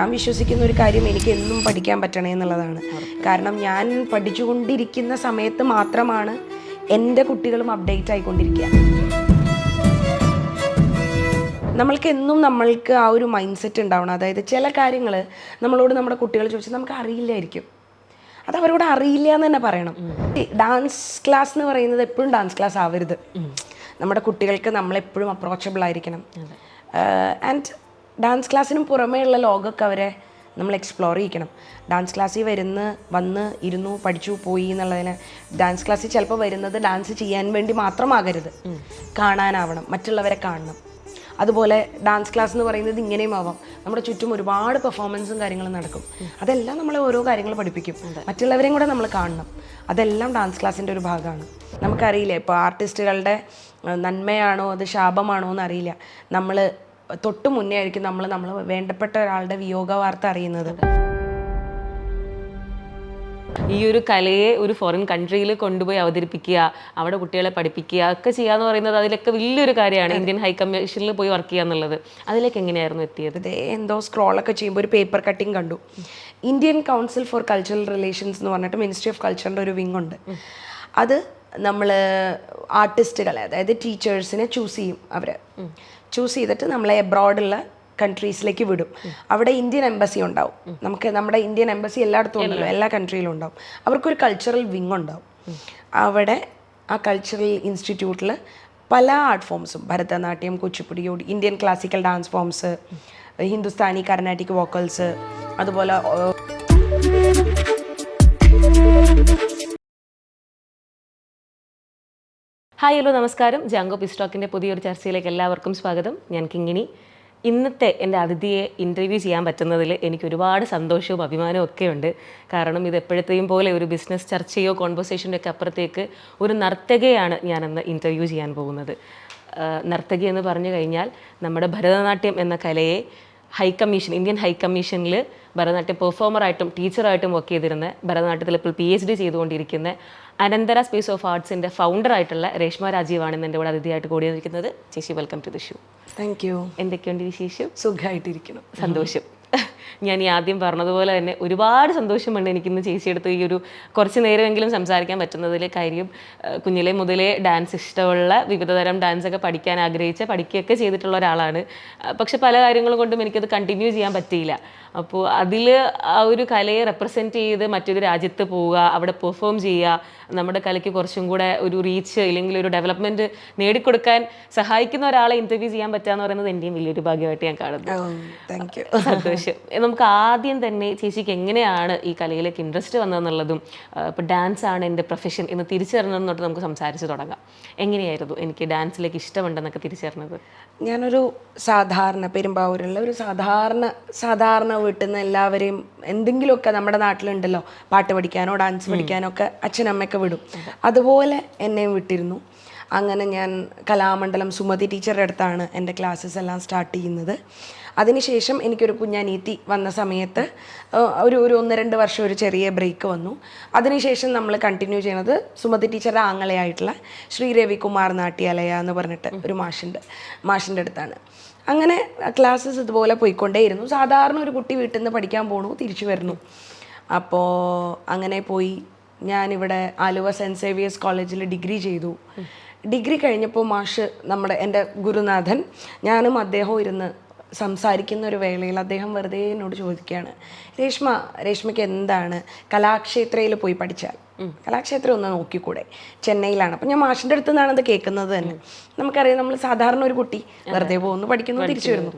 ഞാൻ വിശ്വസിക്കുന്ന ഒരു കാര്യം എനിക്ക് എന്നും പഠിക്കാൻ പറ്റണേ എന്നുള്ളതാണ്. കാരണം ഞാൻ പഠിച്ചുകൊണ്ടിരിക്കുന്ന സമയത്ത് മാത്രമാണ് എൻ്റെ കുട്ടികളും അപ്ഡേറ്റ് ആയിക്കൊണ്ടിരിക്കുക. നമ്മൾക്ക് എന്നും നമ്മൾക്ക് ആ ഒരു മൈൻഡ് സെറ്റ് ഉണ്ടാവണം. അതായത് ചില കാര്യങ്ങൾ നമ്മളോട് നമ്മുടെ കുട്ടികൾ ചോദിച്ചാൽ നമുക്ക് അറിയില്ലായിരിക്കും. അത് അവരോട് അറിയില്ല എന്ന് തന്നെ പറയണം. ഡാൻസ് ക്ലാസ് എന്ന് പറയുന്നത് എപ്പോഴും ഡാൻസ് ക്ലാസ് ആവരുത്. നമ്മുടെ കുട്ടികൾക്ക് നമ്മളെപ്പോഴും അപ്രോച്ചബിൾ ആയിരിക്കണം. ആൻഡ് ഡാൻസ് ക്ലാസ്സിനും പുറമേയുള്ള ലോകമൊക്കെ അവരെ നമ്മൾ എക്സ്പ്ലോർ ചെയ്യിക്കണം. ഡാൻസ് ക്ലാസ്സിൽ വന്ന് ഇരുന്നു പഠിച്ചു പോയി എന്നുള്ളതിന് ഡാൻസ് ക്ലാസ്സിൽ ചിലപ്പോൾ വരുന്നത് ഡാൻസ് ചെയ്യാൻ വേണ്ടി മാത്രമാകരുത്, കാണാനാവണം, മറ്റുള്ളവരെ കാണണം. അതുപോലെ ഡാൻസ് ക്ലാസ് എന്ന് പറയുന്നത് ഇങ്ങനെയും ആവാം. നമ്മുടെ ചുറ്റും ഒരുപാട് പെർഫോമൻസും കാര്യങ്ങളും നടക്കും. അതെല്ലാം നമ്മളെ ഓരോ കാര്യങ്ങൾ പഠിപ്പിക്കും. മറ്റുള്ളവരെയും കൂടെ നമ്മൾ കാണണം. അതെല്ലാം ഡാൻസ് ക്ലാസ്സിൻ്റെ ഒരു ഭാഗമാണ്. നമുക്കറിയില്ല ഇപ്പോൾ ആർട്ടിസ്റ്റുകളുടെ നന്മയാണോ അത് ശാപമാണോ എന്നറിയില്ല. നമ്മൾ തൊട്ട് മുന്നേ ആയിരിക്കും നമ്മൾ വേണ്ടപ്പെട്ട ഒരാളുടെ വിയോഗ വാർത്ത അറിയുന്നത്. ഈ ഒരു കലയെ ഒരു ഫോറിൻ കൺട്രിയിൽ കൊണ്ടുപോയി അവതരിപ്പിക്കുക, അവിടെ കുട്ടികളെ പഠിപ്പിക്കുക ഒക്കെ ചെയ്യാന്ന് പറയുന്നത് അതിലൊക്കെ വലിയൊരു കാര്യമാണ്. ഇന്ത്യൻ ഹൈ കമ്മീഷനിൽ പോയി വർക്ക് ചെയ്യുക എന്നുള്ളത്. അതിലേക്ക് എങ്ങനെയായിരുന്നു എത്തിയത്? എന്തോ സ്ക്രോളൊക്കെ ചെയ്യുമ്പോൾ ഒരു പേപ്പർ കട്ടിങ് കണ്ടു. Indian council for cultural relations എന്ന് പറഞ്ഞിട്ട് മിനിസ്ട്രി ഓഫ് കൾച്ചറിൻ്റെ ഒരു വിങ് ഉണ്ട്. അത് നമ്മൾ ആർട്ടിസ്റ്റുകളെ, അതായത് ടീച്ചേഴ്സിനെ ചൂസ് ചെയ്യും. അവർ ചൂസ് ചെയ്തിട്ട് നമ്മളെ എബ്രോഡുള്ള കൺട്രീസിലേക്ക് വിടും. അവിടെ ഇന്ത്യൻ എംബസി ഉണ്ടാവും. നമ്മുടെ ഇന്ത്യൻ എംബസി എല്ലായിടത്തും ഉണ്ടല്ലോ, എല്ലാ കൺട്രിയിലും ഉണ്ടാവും. അവർക്കൊരു കൾച്ചറൽ വിങ് ഉണ്ടാവും. അവിടെ ആ കൾച്ചറൽ ഇൻസ്റ്റിറ്റ്യൂട്ടിൽ പല ആർട്ട് ഫോംസും, Bharatanatyam, Kuchipudi, Indian classical dance forms, Hindustani Carnatic vocals, അതുപോലെ ഹായ്, ഹലോ, നമസ്കാരം. ജാങ്കോ പിസ്റ്റോക്കിൻ്റെ പുതിയൊരു ചർച്ചയിലേക്ക് എല്ലാവർക്കും സ്വാഗതം. ഞാൻ കിങ്ങിണി. ഇന്നത്തെ എൻ്റെ അതിഥിയെ ഇൻ്റർവ്യൂ ചെയ്യാൻ പറ്റുന്നതിൽ എനിക്ക് ഒരുപാട് സന്തോഷവും അഭിമാനവും ഒക്കെ ഉണ്ട്. കാരണം ഇത് എപ്പോഴത്തെയും പോലെ ഒരു ബിസിനസ് ചർച്ചയോ കോൺവെർസേഷൻ്റെ ഒക്കെ അപ്പുറത്തേക്ക് ഒരു നർത്തകയാണ് ഞാനിന്ന് ഇൻ്റർവ്യൂ ചെയ്യാൻ പോകുന്നത്. നർത്തകി എന്ന് പറഞ്ഞു കഴിഞ്ഞാൽ നമ്മുടെ ഭരതനാട്യം എന്ന കലയെ ഇന്ത്യൻ ഹൈ കമ്മീഷനിൽ ഭരതനാട്യം പെർഫോമറായിട്ടും ടീച്ചറായിട്ടും വർക്ക് ചെയ്തിരുന്ന, ഭരതനാട്യത്തിൽ ഇപ്പോൾ PhD ചെയ്തുകൊണ്ടിരിക്കുന്ന അനന്തര സ്പേസ് ഓഫ് ആർട്സിൻ്റെ ഫൗണ്ടറായിട്ടുള്ള രേഷ്മ രാജീവാണ് ഇന്ന് എൻ്റെ കൂടെ അതിഥിയായിട്ട് കൂടിയിരിക്കുന്നത്. ചേച്ചി, welcome to the show. Thank you. എന്തൊക്കെയുണ്ട് വിശേഷം? സുഖമായിട്ടിരിക്കണം. സന്തോഷം. ഞാൻ ഈ ആദ്യം പറഞ്ഞതുപോലെ തന്നെ ഒരുപാട് സന്തോഷമുണ്ട് എനിക്കിന്ന് ചേച്ചിയെടുത്ത് ഈ ഒരു കുറച്ച് നേരമെങ്കിലും സംസാരിക്കാൻ പറ്റുന്നതിൽ. കാര്യം കുഞ്ഞിലെ മുതലേ ഡാൻസ് ഇഷ്ടമുള്ള, വിവിധതരം ഡാൻസൊക്കെ പഠിക്കാൻ ആഗ്രഹിച്ച് പഠിക്കുകയൊക്കെ ചെയ്തിട്ടുള്ള ഒരാളാണ്. പക്ഷെ പല കാര്യങ്ങളും കൊണ്ടും എനിക്കത് കണ്ടിന്യൂ ചെയ്യാൻ പറ്റിയില്ല. അപ്പോൾ അതിൽ ആ ഒരു കലയെ റെപ്രസെൻറ്റ് ചെയ്ത് മറ്റൊരു രാജ്യത്ത് പോവുക, അവിടെ പെർഫോം ചെയ്യുക, നമ്മുടെ കലയ്ക്ക് കുറച്ചും കൂടെ ഒരു റീച്ച് അല്ലെങ്കിൽ ഒരു ഡെവലപ്മെൻറ്റ് നേടിക്കൊടുക്കാൻ സഹായിക്കുന്ന ഒരാളെ ഇൻ്റർവ്യൂ ചെയ്യാൻ പറ്റുക എന്ന് പറയുന്നത് എൻ്റെയും വലിയൊരു ഭാഗ്യമായിട്ട് ഞാൻ കാണുന്നു. സന്തോഷം. നമുക്ക് ആദ്യം തന്നെ ചേച്ചിക്ക് എങ്ങനെയാണ് ഈ കലയിലേക്ക് ഇൻട്രസ്റ്റ് വന്നതെന്നുള്ളതും, ഇപ്പോൾ ഡാൻസ് ആണ് എൻ്റെ പ്രൊഫഷൻ എന്ന് തിരിച്ചറിഞ്ഞതെന്ന് തൊട്ട് നമുക്ക് സംസാരിച്ച് തുടങ്ങാം. എങ്ങനെയായിരുന്നു എനിക്ക് ഡാൻസിലേക്ക് ഇഷ്ടമുണ്ടെന്നൊക്കെ തിരിച്ചറിഞ്ഞത്? ഞാനൊരു പെരുമ്പാവൂരുള്ള ഒരു സാധാരണ വീട്ടിൽ നിന്ന് എല്ലാവരെയും എന്തെങ്കിലുമൊക്കെ നമ്മുടെ നാട്ടിലുണ്ടല്ലോ, പാട്ട് പഠിക്കാനോ ഡാൻസ് പഠിക്കാനോ ഒക്കെ അച്ഛനമ്മയൊക്കെ വിടും. അതുപോലെ എന്നെയും വിട്ടിരുന്നു. അങ്ങനെ ഞാൻ കലാമണ്ഡലം സുമതി ടീച്ചറുടെ അടുത്താണ് എൻ്റെ ക്ലാസ്സസ് എല്ലാം സ്റ്റാർട്ട് ചെയ്യുന്നത്. അതിനുശേഷം എനിക്കൊരു കുഞ്ഞാനീത്തി വന്ന സമയത്ത് ഒരു 1-2 വർഷം ഒരു ചെറിയ ബ്രേക്ക് വന്നു. അതിനുശേഷം നമ്മൾ കണ്ടിന്യൂ ചെയ്യുന്നത് സുമതി ടീച്ചറുടെ ആങ്ങളയായിട്ടുള്ള ശ്രീ രവികുമാർ നാട്യാലയ എന്ന് പറഞ്ഞിട്ട് ഒരു മാഷിൻ്റെ അടുത്താണ്. അങ്ങനെ ക്ലാസ്സസ് ഇതുപോലെ പോയിക്കൊണ്ടേയിരുന്നു. സാധാരണ ഒരു കുട്ടി വീട്ടിൽ നിന്ന് പഠിക്കാൻ പോണു, തിരിച്ചു വരുന്നു. അപ്പോൾ അങ്ങനെ പോയി ഞാനിവിടെ ആലുവ സെൻറ്റ് സേവിയേഴ്സ് കോളേജിൽ ഡിഗ്രി ചെയ്തു. ഡിഗ്രി കഴിഞ്ഞപ്പോൾ എൻ്റെ ഗുരുനാഥൻ, ഞാനും അദ്ദേഹവും ഇരുന്ന് സംസാരിക്കുന്ന ഒരു വേളയിൽ അദ്ദേഹം വെറുതെ എന്നോട് ചോദിക്കുകയാണ്, രേഷ്മയ്ക്ക് എന്താണ് കലാക്ഷേത്രയിൽ പോയി പഠിച്ചാൽ, കലാക്ഷേത്രം ഒന്ന് നോക്കിക്കൂടെ, ചെന്നൈയിലാണ്. അപ്പം ഞാൻ മാഷിൻ്റെ അടുത്ത് നിന്നാണ് അത് കേൾക്കുന്നത് തന്നെ. നമുക്കറിയാം, നമ്മൾ സാധാരണ ഒരു കുട്ടി വെറുതെ പോകുന്നു, പഠിക്കുന്നു, തിരിച്ചു വരുന്നു.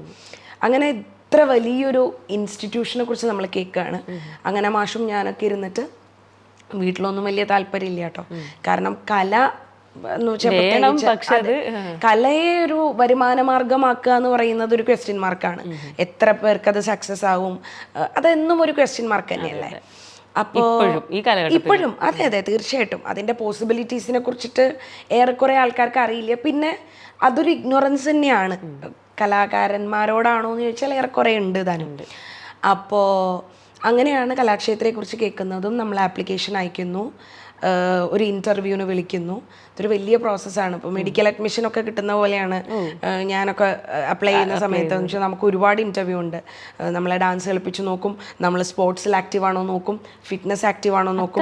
അങ്ങനെ ഇത്ര വലിയൊരു ഇൻസ്റ്റിറ്റ്യൂഷനെ കുറിച്ച് നമ്മൾ കേൾക്കുകയാണ്. അങ്ങനെ മാഷും ഞാനൊക്കെ ഇരുന്നിട്ട്, വീട്ടിലൊന്നും വലിയ താല്പര്യമില്ല കേട്ടോ, കാരണം കല എന്ന് വെച്ചാൽ കലയെ ഒരു വരുമാന മാർഗമാക്കുക എന്ന് പറയുന്നത് ഒരു ക്വസ്റ്റ്യൻ മാർക്കാണ്. എത്ര പേർക്ക് അത് സക്സസ് ആവും, അതെന്നും ഒരു ക്വസ്റ്റ്യൻ മാർക്ക് തന്നെയല്ലേ. അപ്പോൾ ഇപ്പോഴും അതെ തീർച്ചയായിട്ടും അതിൻ്റെ പോസിബിലിറ്റീസിനെ കുറിച്ചിട്ട് ഏറെക്കുറെ ആൾക്കാർക്ക് അറിയില്ല. പിന്നെ അതൊരു ഇഗ്നോറൻസ് തന്നെയാണ്. കലാകാരന്മാരോടാണോ എന്ന് ചോദിച്ചാൽ ഏറെക്കുറെ ഉണ്ട് താനും. അപ്പോൾ അങ്ങനെയാണ് കലാക്ഷേത്രയെക്കുറിച്ച് കേൾക്കുന്നതും നമ്മൾ ആപ്ലിക്കേഷൻ അയക്കുന്നു. ഒരു ഇൻ്റർവ്യൂവിന് വിളിക്കുന്നു. ഇതൊരു വലിയ പ്രോസസ്സാണ്. ഇപ്പോൾ മെഡിക്കൽ അഡ്മിഷനൊക്കെ കിട്ടുന്ന പോലെയാണ് ഞാനൊക്കെ അപ്ലൈ ചെയ്യുന്ന സമയത്ത്. എന്ന് വെച്ചാൽ നമുക്ക് ഒരുപാട് ഇൻ്റർവ്യൂ ഉണ്ട്. നമ്മളെ ഡാൻസ് കളിപ്പിച്ച് നോക്കും, നമ്മൾ സ്പോർട്സിൽ ആക്റ്റീവ് ആണോ നോക്കും, ഫിറ്റ്നസ് ആക്റ്റീവ് ആണോ നോക്കും.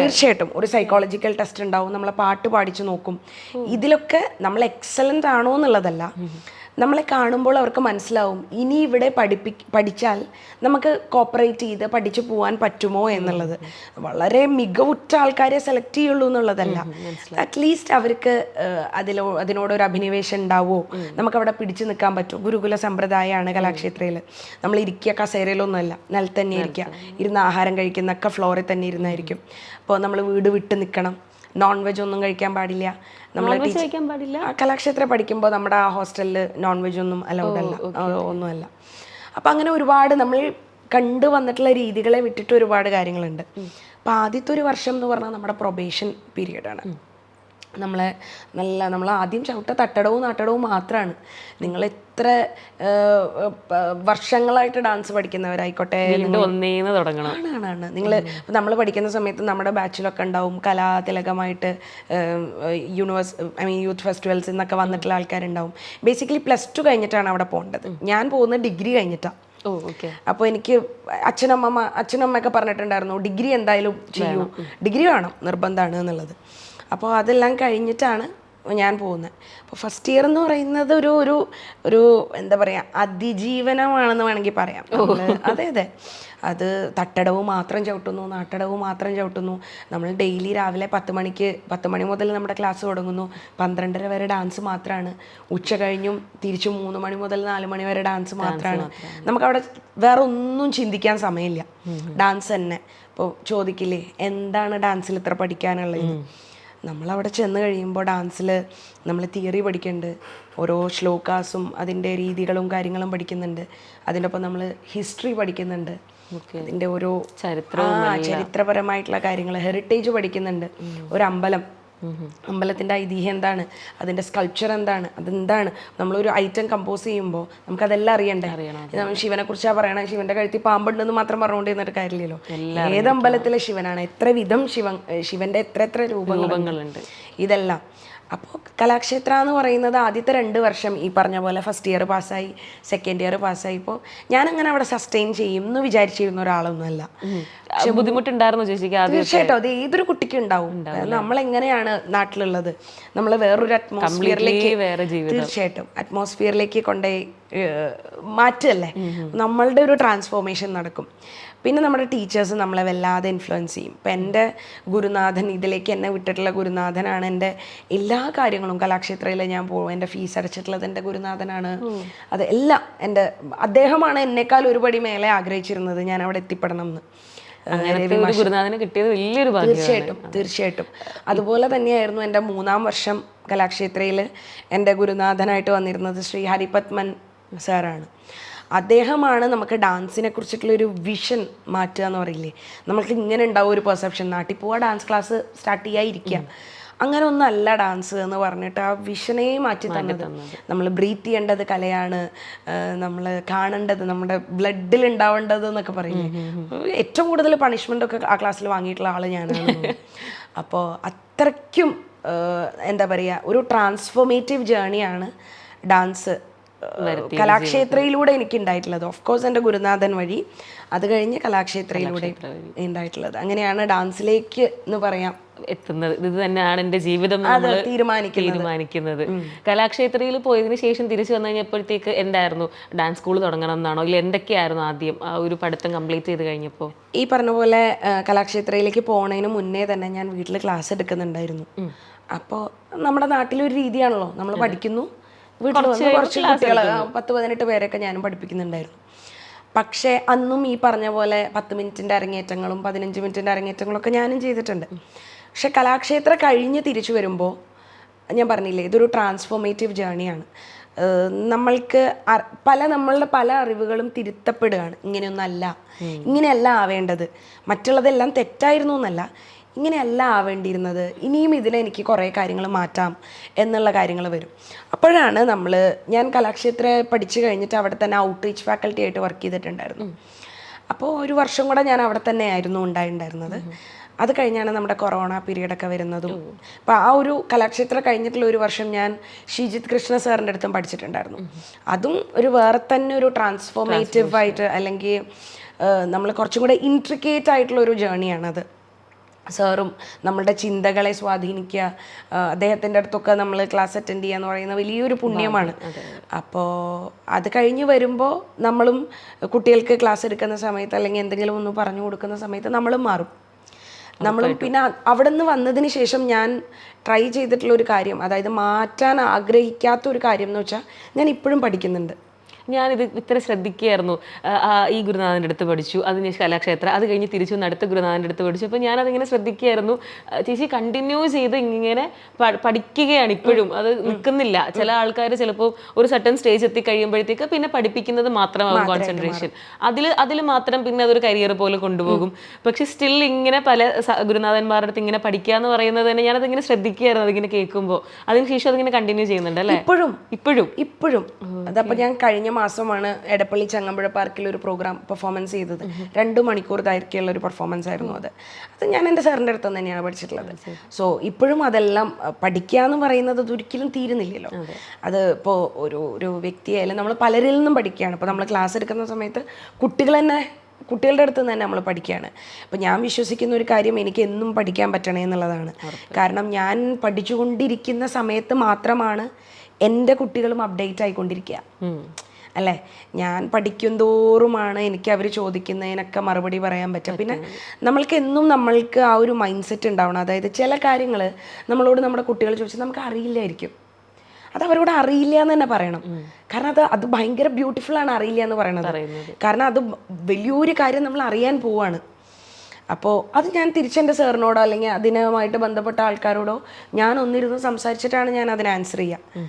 തീർച്ചയായിട്ടും ഒരു സൈക്കോളജിക്കൽ ടെസ്റ്റ് ഉണ്ടാവും, നമ്മളെ പാട്ട് പാടിച്ച് നോക്കും. ഇതിലൊക്കെ നമ്മൾ എക്സലൻ്റ് ആണോ എന്നുള്ളതല്ല, നമ്മളെ കാണുമ്പോൾ അവർക്ക് മനസ്സിലാവും ഇനി ഇവിടെ പഠിച്ചാൽ നമുക്ക് കോപ്പറേറ്റ് ചെയ്ത് പഠിച്ചു പോകാൻ പറ്റുമോ എന്നുള്ളത്. വളരെ മികവുറ്റ ആൾക്കാരെ സെലക്ട് ചെയ്യുള്ളൂ എന്നുള്ളതല്ല, അറ്റ്ലീസ്റ്റ് അവർക്ക് അതിനോടൊരു അഭിനിവേശം ഉണ്ടാവുമോ, നമുക്കവിടെ പിടിച്ചു നിൽക്കാൻ പറ്റുമോ. ഗുരുകുല സമ്പ്രദായമാണ് കലാക്ഷേത്രയിൽ. നമ്മൾ ഇരിക്കുക കസേരയിലൊന്നുമല്ല, നിലത്ത് തന്നെ ഇരിക്കുക, ഇരുന്ന് ആഹാരം കഴിക്കുന്നൊക്കെ ഫ്ലോറിൽ തന്നെ ഇരുന്നായിരിക്കും. അപ്പോൾ നമ്മൾ വീട് വിട്ട് നിൽക്കണം, നോൺ വെജ് ഒന്നും കഴിക്കാൻ പാടില്ല. നമ്മൾ കലാക്ഷേത്ര പഠിക്കുമ്പോൾ നമ്മുടെ ആ ഹോസ്റ്റലിൽ നോൺ വെജ് ഒന്നും അലൗഡ് അല്ല, ഒന്നുമല്ല. അപ്പം അങ്ങനെ ഒരുപാട് നമ്മൾ കണ്ടു വന്നിട്ടുള്ള രീതികളെ വിട്ടിട്ട് ഒരുപാട് കാര്യങ്ങളുണ്ട്. അപ്പം ആദ്യത്തെ ഒരു വർഷം എന്ന് പറഞ്ഞാൽ നമ്മുടെ പ്രൊബേഷൻ പീരീഡാണ്. നമ്മൾ ആദ്യം ചവിട്ട തട്ടടവും നാട്ടടവും മാത്രമാണ്. നിങ്ങൾ എത്ര വർഷങ്ങളായിട്ട് ഡാൻസ് പഠിക്കുന്നവരായിക്കോട്ടെ, ആണ് നമ്മൾ പഠിക്കുന്ന സമയത്ത് നമ്മുടെ ബാച്ചിലൊക്കെ ഉണ്ടാവും കലാതിലകമായിട്ട് യൂത്ത് ഫെസ്റ്റിവൽസ് എന്നൊക്കെ വന്നിട്ടുള്ള ആൾക്കാരുണ്ടാവും. ബേസിക്കലി +2 കഴിഞ്ഞിട്ടാണ് അവിടെ പോകേണ്ടത്. ഞാൻ പോകുന്നത് ഡിഗ്രി കഴിഞ്ഞിട്ടാണ്. അപ്പോൾ എനിക്ക് അച്ഛനമ്മയൊക്കെ പറഞ്ഞിട്ടുണ്ടായിരുന്നു ഡിഗ്രി എന്തായാലും ചെയ്യൂ, ഡിഗ്രി വേണം, നിർബന്ധമാണ് എന്നുള്ളത്. അപ്പോൾ അതെല്ലാം കഴിഞ്ഞിട്ടാണ് ഞാൻ പോകുന്നത്. അപ്പോൾ ഫസ്റ്റ് ഇയർ എന്ന് പറയുന്നത് ഒരു എന്താ പറയുക, അതിജീവനമാണെന്ന് വേണമെങ്കിൽ പറയാം. അതെ, അത് തട്ടടവ് മാത്രം ചവിട്ടുന്നു, നാട്ടടവ് മാത്രം ചവിട്ടുന്നു. നമ്മൾ ഡെയിലി രാവിലെ 10 മണി മുതൽ നമ്മുടെ ക്ലാസ് തുടങ്ങുന്നു, 12:30 വരെ ഡാൻസ് മാത്രമാണ്. ഉച്ച കഴിഞ്ഞും തിരിച്ചു 3 മണി മുതൽ 4 മണി വരെ ഡാൻസ് മാത്രമാണ്. നമുക്കവിടെ വേറെ ഒന്നും ചിന്തിക്കാൻ സമയമില്ല, ഡാൻസ് തന്നെ. ഇപ്പോൾ ചോദിക്കില്ലേ എന്താണ് ഡാൻസിൽ ഇത്ര പഠിക്കാനുള്ളത്. നമ്മളവിടെ ചെന്ന് കഴിയുമ്പോൾ ഡാൻസിൽ നമ്മൾ തിയറി പഠിക്കുന്നുണ്ട്, ഓരോ ശ്ലോകാസും അതിൻ്റെ രീതികളും കാര്യങ്ങളും പഠിക്കുന്നുണ്ട്. അതിൻ്റെ ഒപ്പം നമ്മൾ ഹിസ്റ്ററി പഠിക്കുന്നുണ്ട്, അതിൻ്റെ ഓരോ ചരിത്രപരമായിട്ടുള്ള കാര്യങ്ങൾ, ഹെറിറ്റേജ് പഠിക്കുന്നുണ്ട്. ഒരു അമ്പലത്തിൻ്റെ ഐതിഹ്യം എന്താണ്, അതിൻ്റെ സ്കൾപ്ചർ എന്താണ്, അതെന്താണ്. നമ്മളൊരു ഐറ്റം കമ്പോസ് ചെയ്യുമ്പോൾ നമുക്കതെല്ലാം അറിയണ്ടേ. നമ്മൾ ശിവനെ കുറിച്ചാണ് പറയണത്, ശിവന്റെ കഴുത്തിൽ പാമ്പുണ്ടെന്ന് മാത്രം പറഞ്ഞുകൊണ്ട് എന്നിട്ട് കാര്യമില്ലല്ലോ. ഏത് അമ്പലത്തിലെ ശിവനാണ്, എത്ര വിധം ശിവന്റെ എത്ര രൂപങ്ങളുണ്ട്, ഇതെല്ലാം. അപ്പോൾ കലാക്ഷേത്ര എന്ന് പറയുന്നത് ആദ്യത്തെ 2 വർഷം ഈ പറഞ്ഞ പോലെ ഫസ്റ്റ് ഇയർ പാസ്സായി, സെക്കൻഡ് ഇയർ പാസ്സായി. ഇപ്പോൾ ഞാനങ്ങനെ അവിടെ സസ്റ്റെയിൻ ചെയ്യും എന്ന് വിചാരിച്ചിരുന്ന ഒരാളൊന്നുമല്ല. ബുദ്ധിമുട്ടുണ്ടായിരുന്നു ചേച്ചിക്ക്? തീർച്ചയായിട്ടും അത് ഏതൊരു കുട്ടിക്കും ഉണ്ടാവും. നമ്മളെങ്ങനെയാണ് നാട്ടിലുള്ളത്, നമ്മൾ വേറൊരു അറ്റ്മോസ്ഫിയറിലേക്ക്, തീർച്ചയായിട്ടും അറ്റ്മോസ്ഫിയറിലേക്ക് കൊണ്ടുപോയി മാറ്റല്ലേ, നമ്മളുടെ ഒരു ട്രാൻസ്ഫോർമേഷൻ നടക്കും. പിന്നെ നമ്മുടെ ടീച്ചേഴ്സ് നമ്മളെ വല്ലാതെ ഇൻഫ്ലുവൻസ് ചെയ്യും. ഇപ്പം എൻ്റെ ഗുരുനാഥൻ, ഇതിലേക്ക് എന്നെ വിട്ടിട്ടുള്ള ഗുരുനാഥനാണ് എൻ്റെ എല്ലാ കാര്യങ്ങളും. കലാക്ഷേത്രയിൽ ഞാൻ പോകും, എൻ്റെ ഫീസ് അടച്ചിട്ടുള്ളത് എൻ്റെ ഗുരുനാഥനാണ്. അത് എല്ലാം അദ്ദേഹമാണ് എന്നെക്കാൾ ഒരുപടി മേലെ ആഗ്രഹിച്ചിരുന്നത് ഞാൻ അവിടെ എത്തിപ്പെടണം എന്ന്. ഗുരുനാഥനെ കിട്ടിയത് വലിയൊരു തീർച്ചയായിട്ടും അതുപോലെ തന്നെയായിരുന്നു എൻ്റെ 3-ാം വർഷം കലാക്ഷേത്രയിൽ എൻ്റെ ഗുരുനാഥനായിട്ട് വന്നിരുന്നത് ശ്രീ ഹരിപത്മൻ സാറാണ്. അദ്ദേഹമാണ് നമുക്ക് ഡാൻസിനെ കുറിച്ചിട്ടുള്ളൊരു വിഷൻ മാറ്റുക എന്ന് പറയില്ലേ. നമുക്ക് ഇങ്ങനെ ഉണ്ടാവും ഒരു പെർസെപ്ഷൻ, നാട്ടിൽ പോവുക, ഡാൻസ് ക്ലാസ് സ്റ്റാർട്ട് ചെയ്യാതിരിക്കുക, അങ്ങനെ ഒന്നല്ല ഡാൻസ് എന്ന് പറഞ്ഞിട്ട് ആ വിഷനെ മാറ്റി തന്നത്. നമ്മൾ ബ്രീത്ത് ചെയ്യേണ്ടത് കലയാണ്, നമ്മൾ കാണേണ്ടത് നമ്മുടെ ബ്ലഡിൽ ഉണ്ടാവേണ്ടത് എന്നൊക്കെ പറയില്ലേ. ഏറ്റവും കൂടുതൽ പണിഷ്മെൻ്റ് ഒക്കെ ആ ക്ലാസ്സിൽ വാങ്ങിയിട്ടുള്ള ആൾ ഞാനാണ്. അപ്പോൾ അത്രയ്ക്കും എന്താ പറയുക, ഒരു ട്രാൻസ്ഫോർമേറ്റീവ് ജേണിയാണ് ഡാൻസ് കലാക്ഷേത്രയിലൂടെ എനിക്ക് ഉണ്ടായിട്ടുള്ളത്. ഓഫ് കോഴ്സ് എൻ്റെ ഗുരുനാഥൻ വഴി, അത് കഴിഞ്ഞ് കലാക്ഷേത്രയിലൂടെ ഉണ്ടായിട്ടുള്ളത്. അങ്ങനെയാണ് ഡാൻസിലേക്ക് എന്ന് പറയാം എത്തുന്നത്. ഇത് തന്നെയാണ് എൻ്റെ ജീവിതം തീരുമാനിക്കുന്നത്. കലാക്ഷേത്രയിൽ പോയതിനു ശേഷം തിരിച്ചു വന്നു കഴിഞ്ഞപ്പോഴത്തേക്ക് എന്തായിരുന്നു, ഡാൻസ് സ്കൂൾ തുടങ്ങണം എന്നാണോ, ഇല്ല എന്തൊക്കെയായിരുന്നു ആദ്യം ആ ഒരു പഠിത്തം കംപ്ലീറ്റ് ചെയ്ത് കഴിഞ്ഞപ്പോൾ? ഈ പറഞ്ഞ പോലെ കലാക്ഷേത്രയിലേക്ക് പോകുന്നതിന് മുന്നേ തന്നെ ഞാൻ വീട്ടിൽ ക്ലാസ് എടുക്കുന്നുണ്ടായിരുന്നു. അപ്പോൾ നമ്മുടെ നാട്ടിലൊരു രീതിയാണല്ലോ, നമ്മൾ പഠിക്കുന്നു, വീട്ടിൽ വന്ന് കുറച്ച് കുട്ടികൾ 10-18 പേരൊക്കെ ഞാനും പഠിപ്പിക്കുന്നുണ്ടായിരുന്നു. പക്ഷേ അന്നും ഈ പറഞ്ഞ പോലെ 10 മിനിറ്റിൻ്റെ അരങ്ങേറ്റങ്ങളും 15 മിനിറ്റിൻ്റെ അരങ്ങേറ്റങ്ങളൊക്കെ ഞാനും ചെയ്തിട്ടുണ്ട്. പക്ഷെ കലാക്ഷേത്ര കഴിഞ്ഞ് തിരിച്ചു വരുമ്പോൾ ഞാൻ പറഞ്ഞില്ലേ, ഇതൊരു ട്രാൻസ്ഫോർമേറ്റീവ് ജേണിയാണ്. നമ്മൾക്ക് നമ്മളുടെ പല അറിവുകളും തിരുത്തപ്പെടുകയാണ്. ഇങ്ങനെയല്ല ആവേണ്ടത്, മറ്റുള്ളതെല്ലാം തെറ്റായിരുന്നു എന്നല്ല, ഇങ്ങനെയല്ല ആവേണ്ടിയിരുന്നത്, ഇനിയും ഇതിലെനിക്ക് കുറേ കാര്യങ്ങൾ മാറ്റാം എന്നുള്ള കാര്യങ്ങൾ വരും. അപ്പോഴാണ് ഞാൻ കലാക്ഷേത്ര പഠിച്ചു കഴിഞ്ഞിട്ട് അവിടെ തന്നെ ഔട്ട്റീച്ച് ഫാക്കൽറ്റി ആയിട്ട് വർക്ക് ചെയ്തിട്ടുണ്ടായിരുന്നു. അപ്പോൾ 1 വർഷം കൂടെ ഞാൻ അവിടെ തന്നെ ആയിരുന്നു ഉണ്ടായിരുന്നത്. അത് കഴിഞ്ഞാണ് നമ്മുടെ കൊറോണ പീരീഡൊക്കെ വരുന്നതും. അപ്പോൾ ആ ഒരു കലാക്ഷേത്ര കഴിഞ്ഞിട്ടുള്ള ഒരു വർഷം ഞാൻ ഷിജിത് കൃഷ്ണ സാറിൻ്റെ അടുത്തും പഠിച്ചിട്ടുണ്ടായിരുന്നു. അതും ഒരു വേറെ തന്നെ ഒരു ട്രാൻസ്ഫോർമേറ്റീവ് ആയിട്ട്, അല്ലെങ്കിൽ നമ്മൾ കുറച്ചും കൂടെ ഇൻട്രിക്കേറ്റ് ആയിട്ടുള്ള ഒരു ജേണിയാണത്. സാറും നമ്മളുടെ ചിന്തകളെ സ്വാധീനിക്കുക, അദ്ദേഹത്തിൻ്റെ അടുത്തൊക്കെ നമ്മൾ ക്ലാസ് അറ്റൻഡ് ചെയ്യുക എന്ന് പറയുന്ന വലിയൊരു പുണ്യമാണ്. അപ്പോൾ അത് കഴിഞ്ഞ് വരുമ്പോൾ നമ്മളും കുട്ടികൾക്ക് ക്ലാസ് എടുക്കുന്ന സമയത്ത് അല്ലെങ്കിൽ എന്തെങ്കിലും ഒന്ന് പറഞ്ഞു കൊടുക്കുന്ന സമയത്ത് നമ്മളും മാറും. നമ്മളും പിന്നെ അവിടെ നിന്ന് വന്നതിന് ശേഷം ഞാൻ ട്രൈ ചെയ്തിട്ടുള്ള ഒരു കാര്യം, അതായത് മാറ്റാൻ ആഗ്രഹിക്കാത്ത ഒരു കാര്യം എന്ന് വെച്ചാൽ ഞാൻ ഇപ്പോഴും പഠിക്കുന്നുണ്ട്. ഞാനിത് ഇത്ര ശ്രദ്ധിക്കുകയായിരുന്നു. ഈ ഗുരുനാഥൻ്റെ അടുത്ത് പഠിച്ചു, അതിന് കലാക്ഷേത്ര, അത് കഴിഞ്ഞ് തിരിച്ചു വന്ന് അടുത്ത ഗുരുനാഥൻ്റെ അടുത്ത് പഠിച്ചു. അപ്പോൾ ഞാനതിങ്ങനെ ശ്രദ്ധിക്കുകയായിരുന്നു. ചേച്ചി കണ്ടിന്യൂ ചെയ്ത് ഇങ്ങനെ പഠിക്കുകയാണ് ഇപ്പോഴും, അത് നിൽക്കുന്നില്ല. ചില ആൾക്കാർ ചിലപ്പോൾ ഒരു സർട്ടൻ സ്റ്റേജ് എത്തി കഴിയുമ്പോഴത്തേക്ക് പിന്നെ പഠിപ്പിക്കുന്നത് മാത്രമാകും കോൺസെൻട്രേഷൻ, അതിൽ മാത്രം പിന്നെ അതൊരു കരിയർ പോലെ കൊണ്ടുപോകും. പക്ഷെ സ്റ്റിൽ ഇങ്ങനെ പല ഗുരുനാഥന്മാരുടെ അടുത്ത് ഇങ്ങനെ പഠിക്കുക എന്ന് പറയുന്നത് തന്നെ ഞാനതിങ്ങനെ ശ്രദ്ധിക്കുകയായിരുന്നു. അതിങ്ങനെ കേൾക്കുമ്പോൾ അതിനുശേഷം അതിങ്ങനെ കണ്ടിന്യൂ ചെയ്യുന്നുണ്ട് അല്ലേ? ഇപ്പോഴും അതപ്പോൾ ഞാൻ കഴിഞ്ഞ മാസമാണ് എടപ്പള്ളി ചങ്ങമ്പുഴ പാർക്കിൽ ഒരു പ്രോഗ്രാം പെർഫോമൻസ് ചെയ്തത്. 2 മണിക്കൂർ ദൈർഘ്യമുള്ള ഒരു പെർഫോമൻസ് ആയിരുന്നു അത്. ഞാൻ എൻ്റെ സാറിൻ്റെ അടുത്ത് തന്നെയാണ് പഠിച്ചിട്ടുള്ളത്. സോ ഇപ്പോഴും അതെല്ലാം പഠിക്കുക എന്ന് പറയുന്നത് അതൊരിക്കലും തീരുന്നില്ലല്ലോ. അത് ഇപ്പോൾ ഒരു വ്യക്തിയായാലും നമ്മൾ പലരിൽ നിന്നും പഠിക്കുകയാണ്. ഇപ്പോൾ നമ്മൾ ക്ലാസ് എടുക്കുന്ന സമയത്ത് കുട്ടികളുടെ അടുത്ത് തന്നെ നമ്മൾ പഠിക്കുകയാണ്. അപ്പോൾ ഞാൻ വിശ്വസിക്കുന്ന ഒരു കാര്യം, എനിക്ക് എന്നും പഠിക്കാൻ പറ്റണേ എന്നുള്ളതാണ്. കാരണം ഞാൻ പഠിച്ചുകൊണ്ടിരിക്കുന്ന സമയത്ത് മാത്രമാണ് എൻ്റെ കുട്ടികളും അപ്ഡേറ്റ് ആയിക്കൊണ്ടിരിക്കുക അല്ലേ. ഞാൻ പഠിക്കും തോറുമാണ് എനിക്ക് അവർ ചോദിക്കുന്നതിനൊക്കെ മറുപടി പറയാൻ പറ്റും. പിന്നെ നമ്മൾക്ക് ആ ഒരു മൈൻഡ് സെറ്റ് ഉണ്ടാവണം. അതായത് ചില കാര്യങ്ങൾ നമ്മളോട് നമ്മുടെ കുട്ടികൾ ചോദിച്ചാൽ നമുക്ക് അറിയില്ലായിരിക്കും. അത് അവരോട് അറിയില്ല എന്ന് തന്നെ പറയണം. കാരണം അത് ഭയങ്കര ബ്യൂട്ടിഫുൾ ആണ് അറിയില്ല എന്ന് പറയണത്. കാരണം അത് വലിയൊരു കാര്യം നമ്മൾ അറിയാൻ പോവാണ്. അപ്പോൾ അത് ഞാൻ തിരിച്ചെൻ്റെ സാറിനോടോ അല്ലെങ്കിൽ അതിനുമായിട്ട് ബന്ധപ്പെട്ട ആൾക്കാരോടോ ഞാൻ ഒന്നിരുന്ന് സംസാരിച്ചിട്ടാണ് ഞാൻ അതിന് ആൻസർ ചെയ്യുക.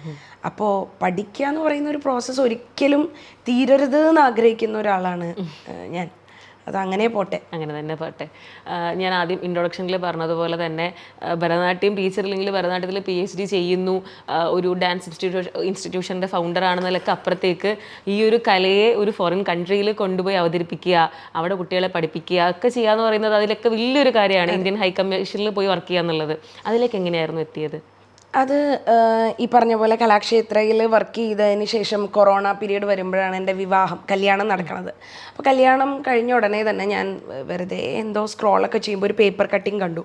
അപ്പോൾ പഠിക്കുക എന്ന് പറയുന്ന ഒരു പ്രോസസ്സ് ഒരിക്കലും തീരരുത് എന്ന് ആഗ്രഹിക്കുന്ന ഒരാളാണ് ഞാൻ. അതങ്ങനെ പോട്ടെ, അങ്ങനെ തന്നെ പോട്ടെ. ഞാൻ ആദ്യം ഇൻട്രൊഡക്ഷനിൽ പറഞ്ഞതുപോലെ തന്നെ ഭരതനാട്യം ടീച്ചറില്ലെങ്കിൽ ഭരതനാട്യത്തിൽ PhD ചെയ്യുന്നു, ഒരു ഡാൻസ് ഇൻസ്റ്റിറ്റ്യൂഷൻ്റെ ഫൗണ്ടറാണെന്നതിലൊക്കെ അപ്പുറത്തേക്ക് ഈ ഒരു കലയെ ഒരു ഫോറിൻ കൺട്രിയിൽ കൊണ്ടുപോയി അവതരിപ്പിക്കുക, അവിടെ കുട്ടികളെ പഠിപ്പിക്കുക ഒക്കെ ചെയ്യുക എന്ന് പറയുന്നത് അതിലൊക്കെ വലിയൊരു കാര്യമാണ്. ഇന്ത്യൻ ഹൈക്കമ്മീഷനിൽ പോയി വർക്ക് ചെയ്യുക എന്നുള്ളത്, അതിലേക്ക് എങ്ങനെയായിരുന്നു എത്തിയത്? അത് ഈ പറഞ്ഞ പോലെ കലാക്ഷേത്രയിൽ വർക്ക് ചെയ്തതിന് ശേഷം കൊറോണ പീരീഡ് വരുമ്പോഴാണ് എൻ്റെ കല്യാണം നടക്കുന്നത്. അപ്പോൾ കല്യാണം കഴിഞ്ഞ ഉടനെ തന്നെ ഞാൻ വെറുതെ എന്തോ സ്ക്രോളൊക്കെ ചെയ്യുമ്പോൾ ഒരു പേപ്പർ കട്ടിങ് കണ്ടു.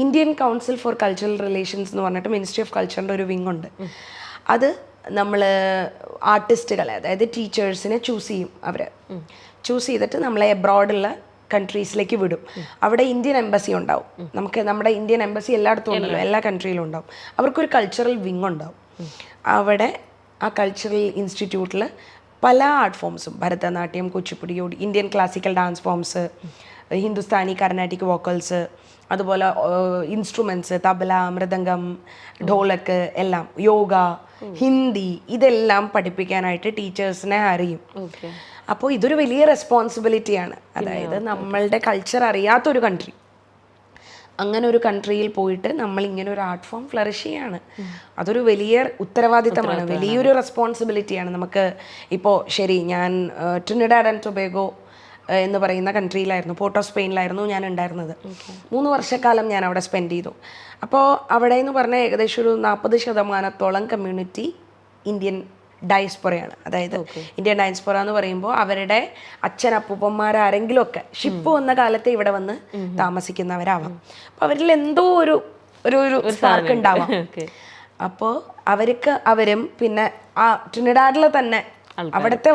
Indian council for cultural relations എന്ന് പറഞ്ഞിട്ട് മിനിസ്ട്രി ഓഫ് കൾച്ചറിൻ്റെ ഒരു വിങ് ഉണ്ട്. അത് നമ്മൾ ആർട്ടിസ്റ്റുകളെ, അതായത് ടീച്ചേഴ്സിനെ ചൂസ് ചെയ്യും. ചൂസ് ചെയ്തിട്ട് നമ്മളെ എബ്രോഡുള്ള കൺട്രീസിലേക്ക് വിടും. അവിടെ ഇന്ത്യൻ എംബസി ഉണ്ടാവും. നമ്മുടെ ഇന്ത്യൻ എംബസി എല്ലായിടത്തും ഉണ്ടല്ലോ, എല്ലാ കൺട്രിയിലും ഉണ്ടാവും. അവർക്കൊരു കൾച്ചറൽ വിങ് ഉണ്ടാവും. അവിടെ ആ കൾച്ചറൽ ഇൻസ്റ്റിറ്റ്യൂട്ടിൽ പല ആർട്ട് ഫോംസും, Bharatanatyam, Kuchipudi, Indian classical dance forms, Hindustani Carnatic vocals, അതുപോലെ ഇൻസ്ട്രുമെൻറ്റ്സ്, തബല, മൃദംഗം, ഢോലക്ക് എല്ലാം, യോഗ, ഹിന്ദി, ഇതെല്ലാം പഠിപ്പിക്കാനായിട്ട് ടീച്ചേഴ്സിനെ അറിയും. അപ്പോൾ ഇതൊരു വലിയ റെസ്പോൺസിബിലിറ്റിയാണ്. അതായത് നമ്മളുടെ കൾച്ചർ അറിയാത്തൊരു കൺട്രി, അങ്ങനെ ഒരു കൺട്രിയിൽ പോയിട്ട് നമ്മൾ ഇങ്ങനെ ഒരു ആർട്ട് ഫോം ഫ്ലറിഷ് ചെയ്യാണ്. അതൊരു വലിയ ഉത്തരവാദിത്തമാണ്, വലിയൊരു റെസ്പോൺസിബിലിറ്റിയാണ് നമുക്ക്. ഇപ്പോൾ ശരി, ഞാൻ ട്രിനിഡാഡ് ആൻഡ് ടൊബാഗോ എന്ന് പറയുന്ന കൺട്രിയിലായിരുന്നു, പോർട്ട് ഓഫ് സ്പെയിനിലായിരുന്നു ഞാൻ ഉണ്ടായിരുന്നത്. 3 വർഷക്കാലം ഞാൻ അവിടെ സ്പെൻഡ് ചെയ്തു. അപ്പോൾ അവിടെ എന്ന് പറഞ്ഞാൽ ഏകദേശം ഒരു 40% കമ്മ്യൂണിറ്റി ഇന്ത്യൻ ഡയസ്പൊറയാണ്. അതായത് ഇന്ത്യൻ ഡയസ്പൊറ എന്ന് പറയുമ്പോൾ അവരുടെ അച്ഛനപ്പൂപ്പന്മാരാരെങ്കിലും ഒക്കെ ഷിപ്പ് വന്ന കാലത്തെ ഇവിടെ വന്ന് താമസിക്കുന്നവരാവാം. അപ്പോൾ അവരിൽ എന്തോ ഒരു സ്പാർക്ക് ഉണ്ടാവാം. അപ്പോൾ അവരും പിന്നെ ആ ട്രിനിഡാഡിലെ തന്നെ അവിടുത്തെ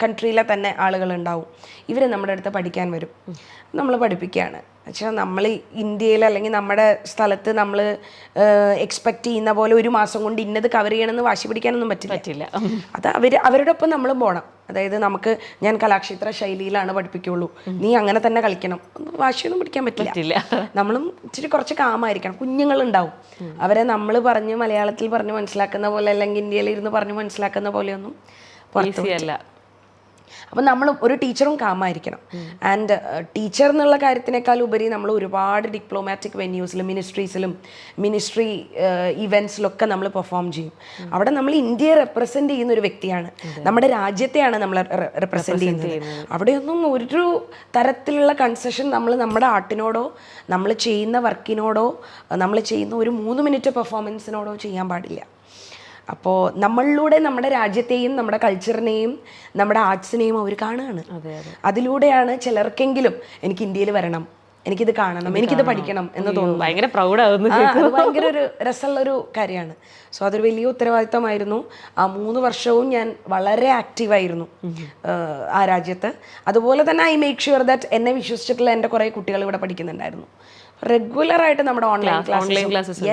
കൺട്രിയിലെ തന്നെ ആളുകളുണ്ടാവും. ഇവർ നമ്മുടെ അടുത്ത് പഠിക്കാൻ വരും, നമ്മൾ പഠിപ്പിക്കുകയാണ്. പക്ഷേ നമ്മൾ ഇന്ത്യയിൽ അല്ലെങ്കിൽ നമ്മുടെ സ്ഥലത്ത് നമ്മൾ എക്സ്പെക്റ്റ് ചെയ്യുന്ന പോലെ ഒരു മാസം കൊണ്ട് ഇന്നത് കവർ ചെയ്യണമെന്ന് വാശി പിടിക്കാനൊന്നും പറ്റില്ല. അത് അവരുടെ ഒപ്പം നമ്മൾ പോകണം. അതായത് ഞാൻ കലാക്ഷേത്ര ശൈലിയിലാണ് പഠിപ്പിക്കുള്ളൂ, നീ അങ്ങനെ തന്നെ കളിക്കണം, വാശിയൊന്നും പിടിക്കാൻ പറ്റില്ല. നമ്മളും ഇച്ചിരി കുറച്ച് കാമായിരിക്കണം. കുഞ്ഞുങ്ങളുണ്ടാവും, അവരെ നമ്മൾ മലയാളത്തിൽ പറഞ്ഞ് മനസ്സിലാക്കുന്ന പോലെ അല്ലെങ്കിൽ ഇന്ത്യയിൽ ഇരുന്ന് പറഞ്ഞ് മനസ്സിലാക്കുന്ന പോലെയൊന്നും അല്ല. അപ്പം നമ്മൾ ഒരു ടീച്ചറും കാമായിരിക്കണം. ആൻഡ് ടീച്ചർ എന്നുള്ള കാര്യത്തിനേക്കാൾ ഉപരി നമ്മൾ ഒരുപാട് ഡിപ്ലോമാറ്റിക് വെന്യൂസിലും മിനിസ്ട്രി ഇവൻറ്റ്സിലൊക്കെ നമ്മൾ പെർഫോം ചെയ്യും. അവിടെ നമ്മൾ ഇന്ത്യയെ റെപ്രസെൻ്റ് ചെയ്യുന്ന ഒരു വ്യക്തിയാണ്, നമ്മുടെ രാജ്യത്തെയാണ് നമ്മൾ റെപ്രസെൻ്റ് ചെയ്യുന്നത്. അവിടെയൊന്നും ഒരു തരത്തിലുള്ള കൺസെഷൻ നമ്മൾ നമ്മുടെ ആർട്ടിനോടോ നമ്മൾ ചെയ്യുന്ന വർക്കിനോടോ നമ്മൾ ചെയ്യുന്ന ഒരു 3 മിനിറ്റ് പെർഫോമൻസിനോടോ ചെയ്യാൻ പാടില്ല. അപ്പോൾ നമ്മളിലൂടെ നമ്മുടെ രാജ്യത്തെയും നമ്മുടെ കൾച്ചറിനെയും നമ്മുടെ ആർട്സിനെയും അവർ കാണുകയാണ്. അതിലൂടെയാണ് ചിലർക്കെങ്കിലും എനിക്ക് ഇന്ത്യയിൽ വരണം, എനിക്കിത് കാണണം, എനിക്കിത് പഠിക്കണം എന്ന് തോന്നുന്നു. ഭയങ്കര പ്രൗഡാവുന്നു. അത് ഭയങ്കര ഒരു രസമുള്ളൊരു കാര്യമാണ്. സോ അതൊരു വലിയ ഉത്തരവാദിത്തമായിരുന്നു. ആ 3 വർഷവും ഞാൻ വളരെ ആക്റ്റീവായിരുന്നു ആ രാജ്യത്ത്. അതുപോലെ തന്നെ ഐ മേക്ക് ഷുവർ ദാറ്റ് എന്നെ വിശ്വസിച്ചിട്ടുള്ള എൻ്റെ കുറേ കുട്ടികൾ ഇവിടെ പഠിക്കുന്നുണ്ടായിരുന്നു. റെഗുലറായിട്ട് നമ്മുടെ ഓൺലൈൻ ക്ലാസ്സസ്,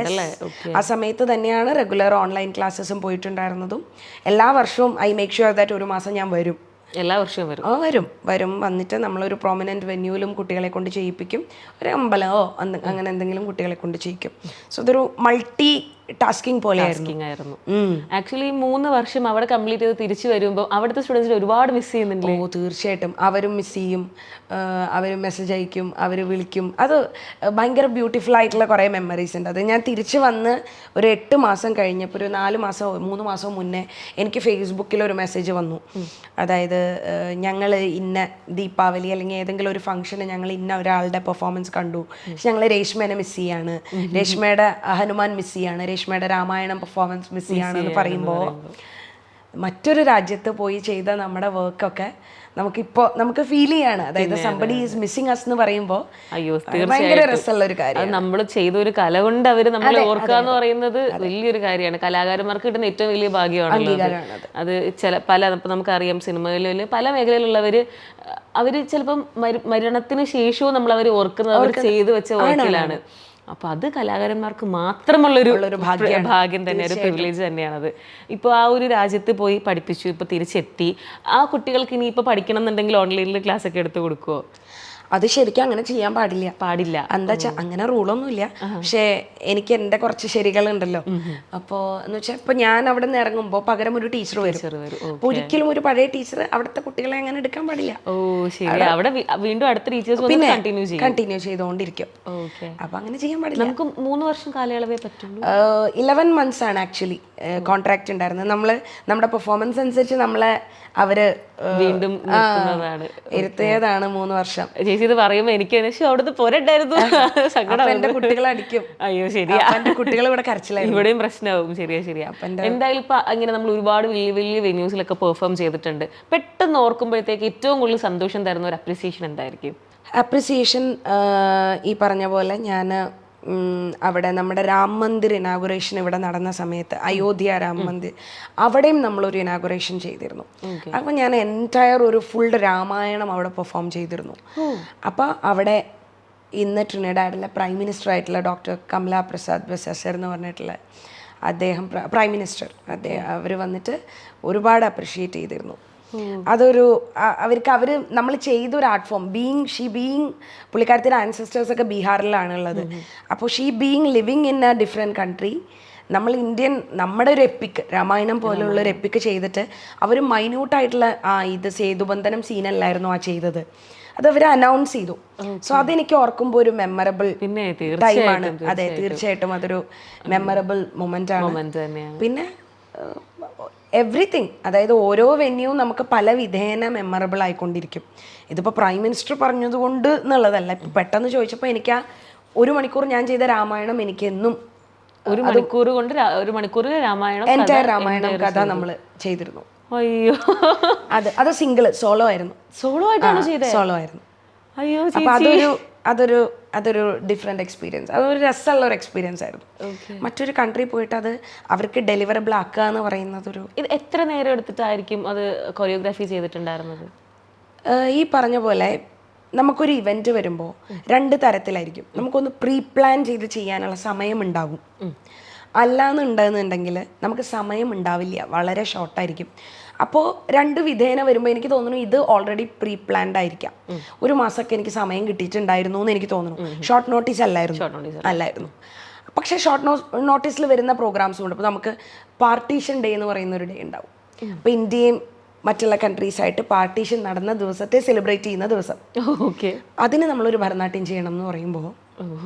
ആ സമയത്ത് തന്നെയാണ് റെഗുലർ ഓൺലൈൻ ക്ലാസ്സസും പോയിട്ടുണ്ടായിരുന്നതും. എല്ലാ വർഷവും ഐ മേക്ക് ഷുവർ ദാറ്റ് ഒരു മാസം ഞാൻ വരും. എല്ലാ വർഷവും വരും. വന്നിട്ട് നമ്മളൊരു പ്രോമിനൻറ്റ് വെന്യൂവിലും കുട്ടികളെ കൊണ്ട് ചെയ്യിപ്പിക്കും. ഒരു അമ്പലമോ അങ്ങനെ എന്തെങ്കിലും കുട്ടികളെ കൊണ്ട് ചെയ്യിക്കും. സോ ഇതൊരു മൾട്ടി ടാസ്കിങ് പോലെയായിരുന്നു. ആക്ച്വലി 3 വർഷം അവിടെ കംപ്ലീറ്റ് ചെയ്ത് തിരിച്ചു വരുമ്പോൾ അവിടുത്തെ സ്റ്റുഡൻസിന് ഒരുപാട് മിസ് ചെയ്യുന്നുണ്ട്. ഓ തീർച്ചയായിട്ടും, അവരും മിസ് ചെയ്യും, അവർ മെസ്സേജ് അയക്കും, അവർ വിളിക്കും. അത് ഭയങ്കര ബ്യൂട്ടിഫുൾ ആയിട്ടുള്ള കുറേ മെമ്മറീസ് ഉണ്ട്. അത് ഞാൻ തിരിച്ച് വന്ന് ഒരു 8 മാസം കഴിഞ്ഞപ്പോൾ, ഒരു 3 മാസം മുന്നേ എനിക്ക് ഫേസ്ബുക്കിൽ ഒരു മെസ്സേജ് വന്നു. അതായത് ഞങ്ങൾ ഇന്ന ദീപാവലി അല്ലെങ്കിൽ ഏതെങ്കിലും ഒരു ഫംഗ്ഷന് ഞങ്ങൾ ഇന്ന ഒരാളുടെ പെർഫോമൻസ് കണ്ടു, പക്ഷെ ഞങ്ങൾ രേഷ്മേനെ മിസ് ചെയ്യാണ്, രേഷ്മയുടെ ഹനുമാൻ മിസ് ചെയ്യാണ്, രേഷ്മയുടെ രാമായണം പെർഫോമൻസ് മിസ് ചെയ്യാണെന്ന് പറയുമ്പോൾ മറ്റൊരു രാജ്യത്ത് പോയി ചെയ്ത നമ്മുടെ വർക്കൊക്കെ നമുക്ക് ഫീൽ ചെയ്യാണ്. അതായത് സംബഡി ഈസ് മിസ്സിങ് അസ് എന്ന് പറയുമ്പോൾ ഭയങ്കര രസമുള്ള ഒരു കാര്യം. നമ്മൾ ചെയ്ത ഒരു കല കൊണ്ട് അവർ നമ്മളെ ഓർക്കുക എന്ന് പറയുന്നത് വലിയൊരു കാര്യമാണ്. കലാകാരന്മാർക്ക് കിട്ടുന്ന ഏറ്റവും വലിയ ഭാഗ്യമാണ് അത്. നമുക്കറിയാം സിനിമകളിൽ പല മേഖലയിലുള്ളവർ ചിലപ്പം മരണത്തിന് ശേഷവും നമ്മൾ അവർ ഓർക്കുന്നത് അവർ ചെയ്തു വെച്ച വർക്കിലാണ്. അപ്പൊ അത് കലാകാരന്മാർക്ക് മാത്രമുള്ളൊരു ഭാഗ്യം തന്നെ, ഒരു പ്രിവിലേജ് തന്നെയാണത്. ഇപ്പോൾ ആ ഒരു രാജ്യത്ത് പോയി പഠിപ്പിച്ചു, ഇപ്പൊ തിരിച്ചെത്തി. ആ കുട്ടികൾക്ക് ഇനി ഇപ്പൊ പഠിക്കണം എന്നുണ്ടെങ്കിൽ ഓൺലൈനിൽ ക്ലാസ് ഒക്കെ എടുത്തു കൊടുക്കുവോ? അത് ശരിക്കും അങ്ങനെ ചെയ്യാൻ പാടില്ല. എന്താ വെച്ചാൽ അങ്ങനെ റൂളൊന്നുമില്ല. പക്ഷേ എനിക്ക് എൻ്റെ കുറച്ച് ശരികളുണ്ടല്ലോ. അപ്പോൾ എന്ന് വെച്ചാൽ ഇപ്പൊ ഞാൻ അവിടെ നിന്ന് ഇറങ്ങുമ്പോൾ പകരം ഒരു ടീച്ചർ വരും. ഒരിക്കലും ഒരു പഴയ ടീച്ചർ അവിടുത്തെ കുട്ടികളെ അങ്ങനെ എടുക്കാൻ പാടില്ല. അവിടെ വീണ്ടും അടുത്ത ടീച്ചേഴ്സ് പിന്നെ കണ്ടിന്യൂ ചെയ്തുകൊണ്ടിരിക്കും. അപ്പൊ അങ്ങനെ ചെയ്യാൻ പാടില്ല. നമുക്ക് 3 വർഷം കാലയളവേ പറ്റുള്ളൂ. 11 months ആണ് ആക്ച്വലി കോൺട്രാക്ട് ഉണ്ടായിരുന്നത്. നമ്മുടെ പെർഫോമൻസ് അനുസരിച്ച് നമ്മളെ അവര് വീണ്ടും ഇരുത്തിയതാണ് 3 വർഷം. ചേച്ചി ഇത് പറയുമ്പോ എനിക്ക് അവിടുത്തെ പോരണ്ടായിരുന്നു, സങ്കടം. എന്റെ കുട്ടികളെ അടിക്കും. അയ്യോ ശരിയാ, എന്റെ കുട്ടികൾ ഇവിടെ കരച്ചിലായിരുന്നു. ഇവിടെയും പ്രശ്നമാവും. ശരിയാ. എന്തായാലും ഇപ്പൊ അങ്ങനെ നമ്മൾ ഒരുപാട് വലിയ വെന്യൂസിലൊക്കെ പെർഫോം ചെയ്തിട്ടുണ്ട്. പെട്ടെന്ന് ഓർക്കുമ്പോഴത്തേക്ക് ഏറ്റവും കൂടുതൽ സന്തോഷം തരുന്ന ഒരു അപ്രിസിയേഷൻ എന്തായിരിക്കും? അപ്രിസിയേഷൻ ഈ പറഞ്ഞ പോലെ ഞാൻ അവിടെ നമ്മുടെ രാം മന്ദിർ ഇനാഗുറേഷൻ ഇവിടെ നടന്ന സമയത്ത്, അയോധ്യ രാം മന്ദിർ, അവിടെയും നമ്മളൊരു ഇനാഗുറേഷൻ ചെയ്തിരുന്നു. അപ്പം ഞാൻ എൻറ്റയർ ഒരു ഫുൾ രാമായണം അവിടെ പെർഫോം ചെയ്തിരുന്നു. അപ്പോൾ അവിടെ ഇന്ന് ട്രിനിഡാഡിലെ പ്രൈം മിനിസ്റ്റർ ആയിട്ടുള്ള ഡോക്ടർ കമല പ്രസാദ് ബസസർ എന്ന് പറഞ്ഞിട്ടുള്ള അദ്ദേഹം, പ്രൈം മിനിസ്റ്റർ, അവർ വന്നിട്ട് ഒരുപാട് അപ്രിഷ്യേറ്റ് ചെയ്തിരുന്നു. അതൊരു അവർ നമ്മൾ ചെയ്തൊരു ആർട്ട് ഫോം, പുള്ളിക്കാരത്തിൻ്റെ ആൻസസ്റ്റേഴ്സൊക്കെ ബീഹാറിലാണ് ഉള്ളത്. അപ്പോൾ living in A different country, നമ്മൾ നമ്മുടെ ഒരു എപ്പിക്ക്, രാമായണം പോലെയുള്ള ഒരു എപ്പിക്ക് ചെയ്തിട്ട് അവർ മൈന്യൂട്ടായിട്ടുള്ള ഇത് സേതുബന്ധനം സീനല്ലായിരുന്നു ആ ചെയ്തത്, അത് അവർ അനൗൺസ് ചെയ്തു. സോ അതെനിക്ക് ഓർക്കുമ്പോൾ ഒരു മെമ്മറബിൾ ടൈമാണ്. അതെ, തീർച്ചയായിട്ടും അതൊരു മെമ്മറബിൾ മൊമെന്റ് ആണ്. പിന്നെ എവ്രിതിങ്, അതായത് ഓരോ വെന്യൂവും നമുക്ക് പല വിധേന മെമ്മറബിൾ ആയിക്കൊണ്ടിരിക്കും. ഇതിപ്പോൾ പ്രൈം മിനിസ്റ്റർ പറഞ്ഞതുകൊണ്ട് എന്നുള്ളതല്ല. ഇപ്പം പെട്ടെന്ന് ചോദിച്ചപ്പോൾ എനിക്ക് 1 മണിക്കൂർ ഞാൻ ചെയ്ത രാമായണം എനിക്ക് എന്നും 1 മണിക്കൂർ രാമായണം, എൻറ്റയർ രാമായണം കഥ നമ്മൾ ചെയ്തിരുന്നു. അയ്യോ, അത് സിംഗിൾ സോളോ ആയിരുന്നു. സോളോ ആയിരുന്നു. അയ്യോ, അതൊരു ഡിഫറെൻറ്റ് എക്സ്പീരിയൻസ്. അതൊരു രസമുള്ള ഒരു എക്സ്പീരിയൻസ് ആയിരുന്നു. മറ്റൊരു കൺട്രി പോയിട്ട് അത് അവർക്ക് ഡെലിവറബിൾ ആക്കുക എന്ന് പറയുന്നത് ഇത് എത്ര നേരം എടുത്തിട്ടായിരിക്കും അത് കൊറിയോഗ്രാഫി ചെയ്തിട്ടുണ്ടായിരുന്നത്? ഈ പറഞ്ഞ പോലെ നമുക്കൊരു ഇവൻറ്റ് വരുമ്പോൾ 2 തരത്തിലായിരിക്കും. നമുക്കൊന്ന് പ്രീ പ്ലാൻ ചെയ്ത് ചെയ്യാനുള്ള സമയം ഉണ്ടാവും. അല്ലാന്നുണ്ടെന്നുണ്ടെങ്കിൽ നമുക്ക് സമയം ഉണ്ടാവില്ല, വളരെ ഷോർട്ടായിരിക്കും. അപ്പോൾ 2 വിധേന വരുമ്പോൾ എനിക്ക് തോന്നുന്നു ഇത് ഓൾറെഡി പ്രീ പ്ലാൻഡ് ആയിരിക്കാം. 1 മാസമൊക്കെ എനിക്ക് സമയം കിട്ടിയിട്ടുണ്ടായിരുന്നു എന്ന് എനിക്ക് തോന്നുന്നു. ഷോർട്ട് നോട്ടീസ് അല്ലായിരുന്നു. പക്ഷേ ഷോർട്ട് നോട്ടീസിൽ വരുന്ന പ്രോഗ്രാംസും ഉണ്ട്. അപ്പോൾ നമുക്ക് പാർട്ടീഷൻ ഡേ എന്ന് പറയുന്ന ഒരു ഡേ ഉണ്ടാവും. അപ്പോൾ ഇന്ത്യയും മറ്റുള്ള കൺട്രീസായിട്ട് പാർട്ടീഷൻ നടന്ന ദിവസത്തെ സെലിബ്രേറ്റ് ചെയ്യുന്ന ദിവസം. ഓക്കെ. അതിന് നമ്മളൊരു ഭരതനാട്യം ചെയ്യണം എന്ന് പറയുമ്പോൾ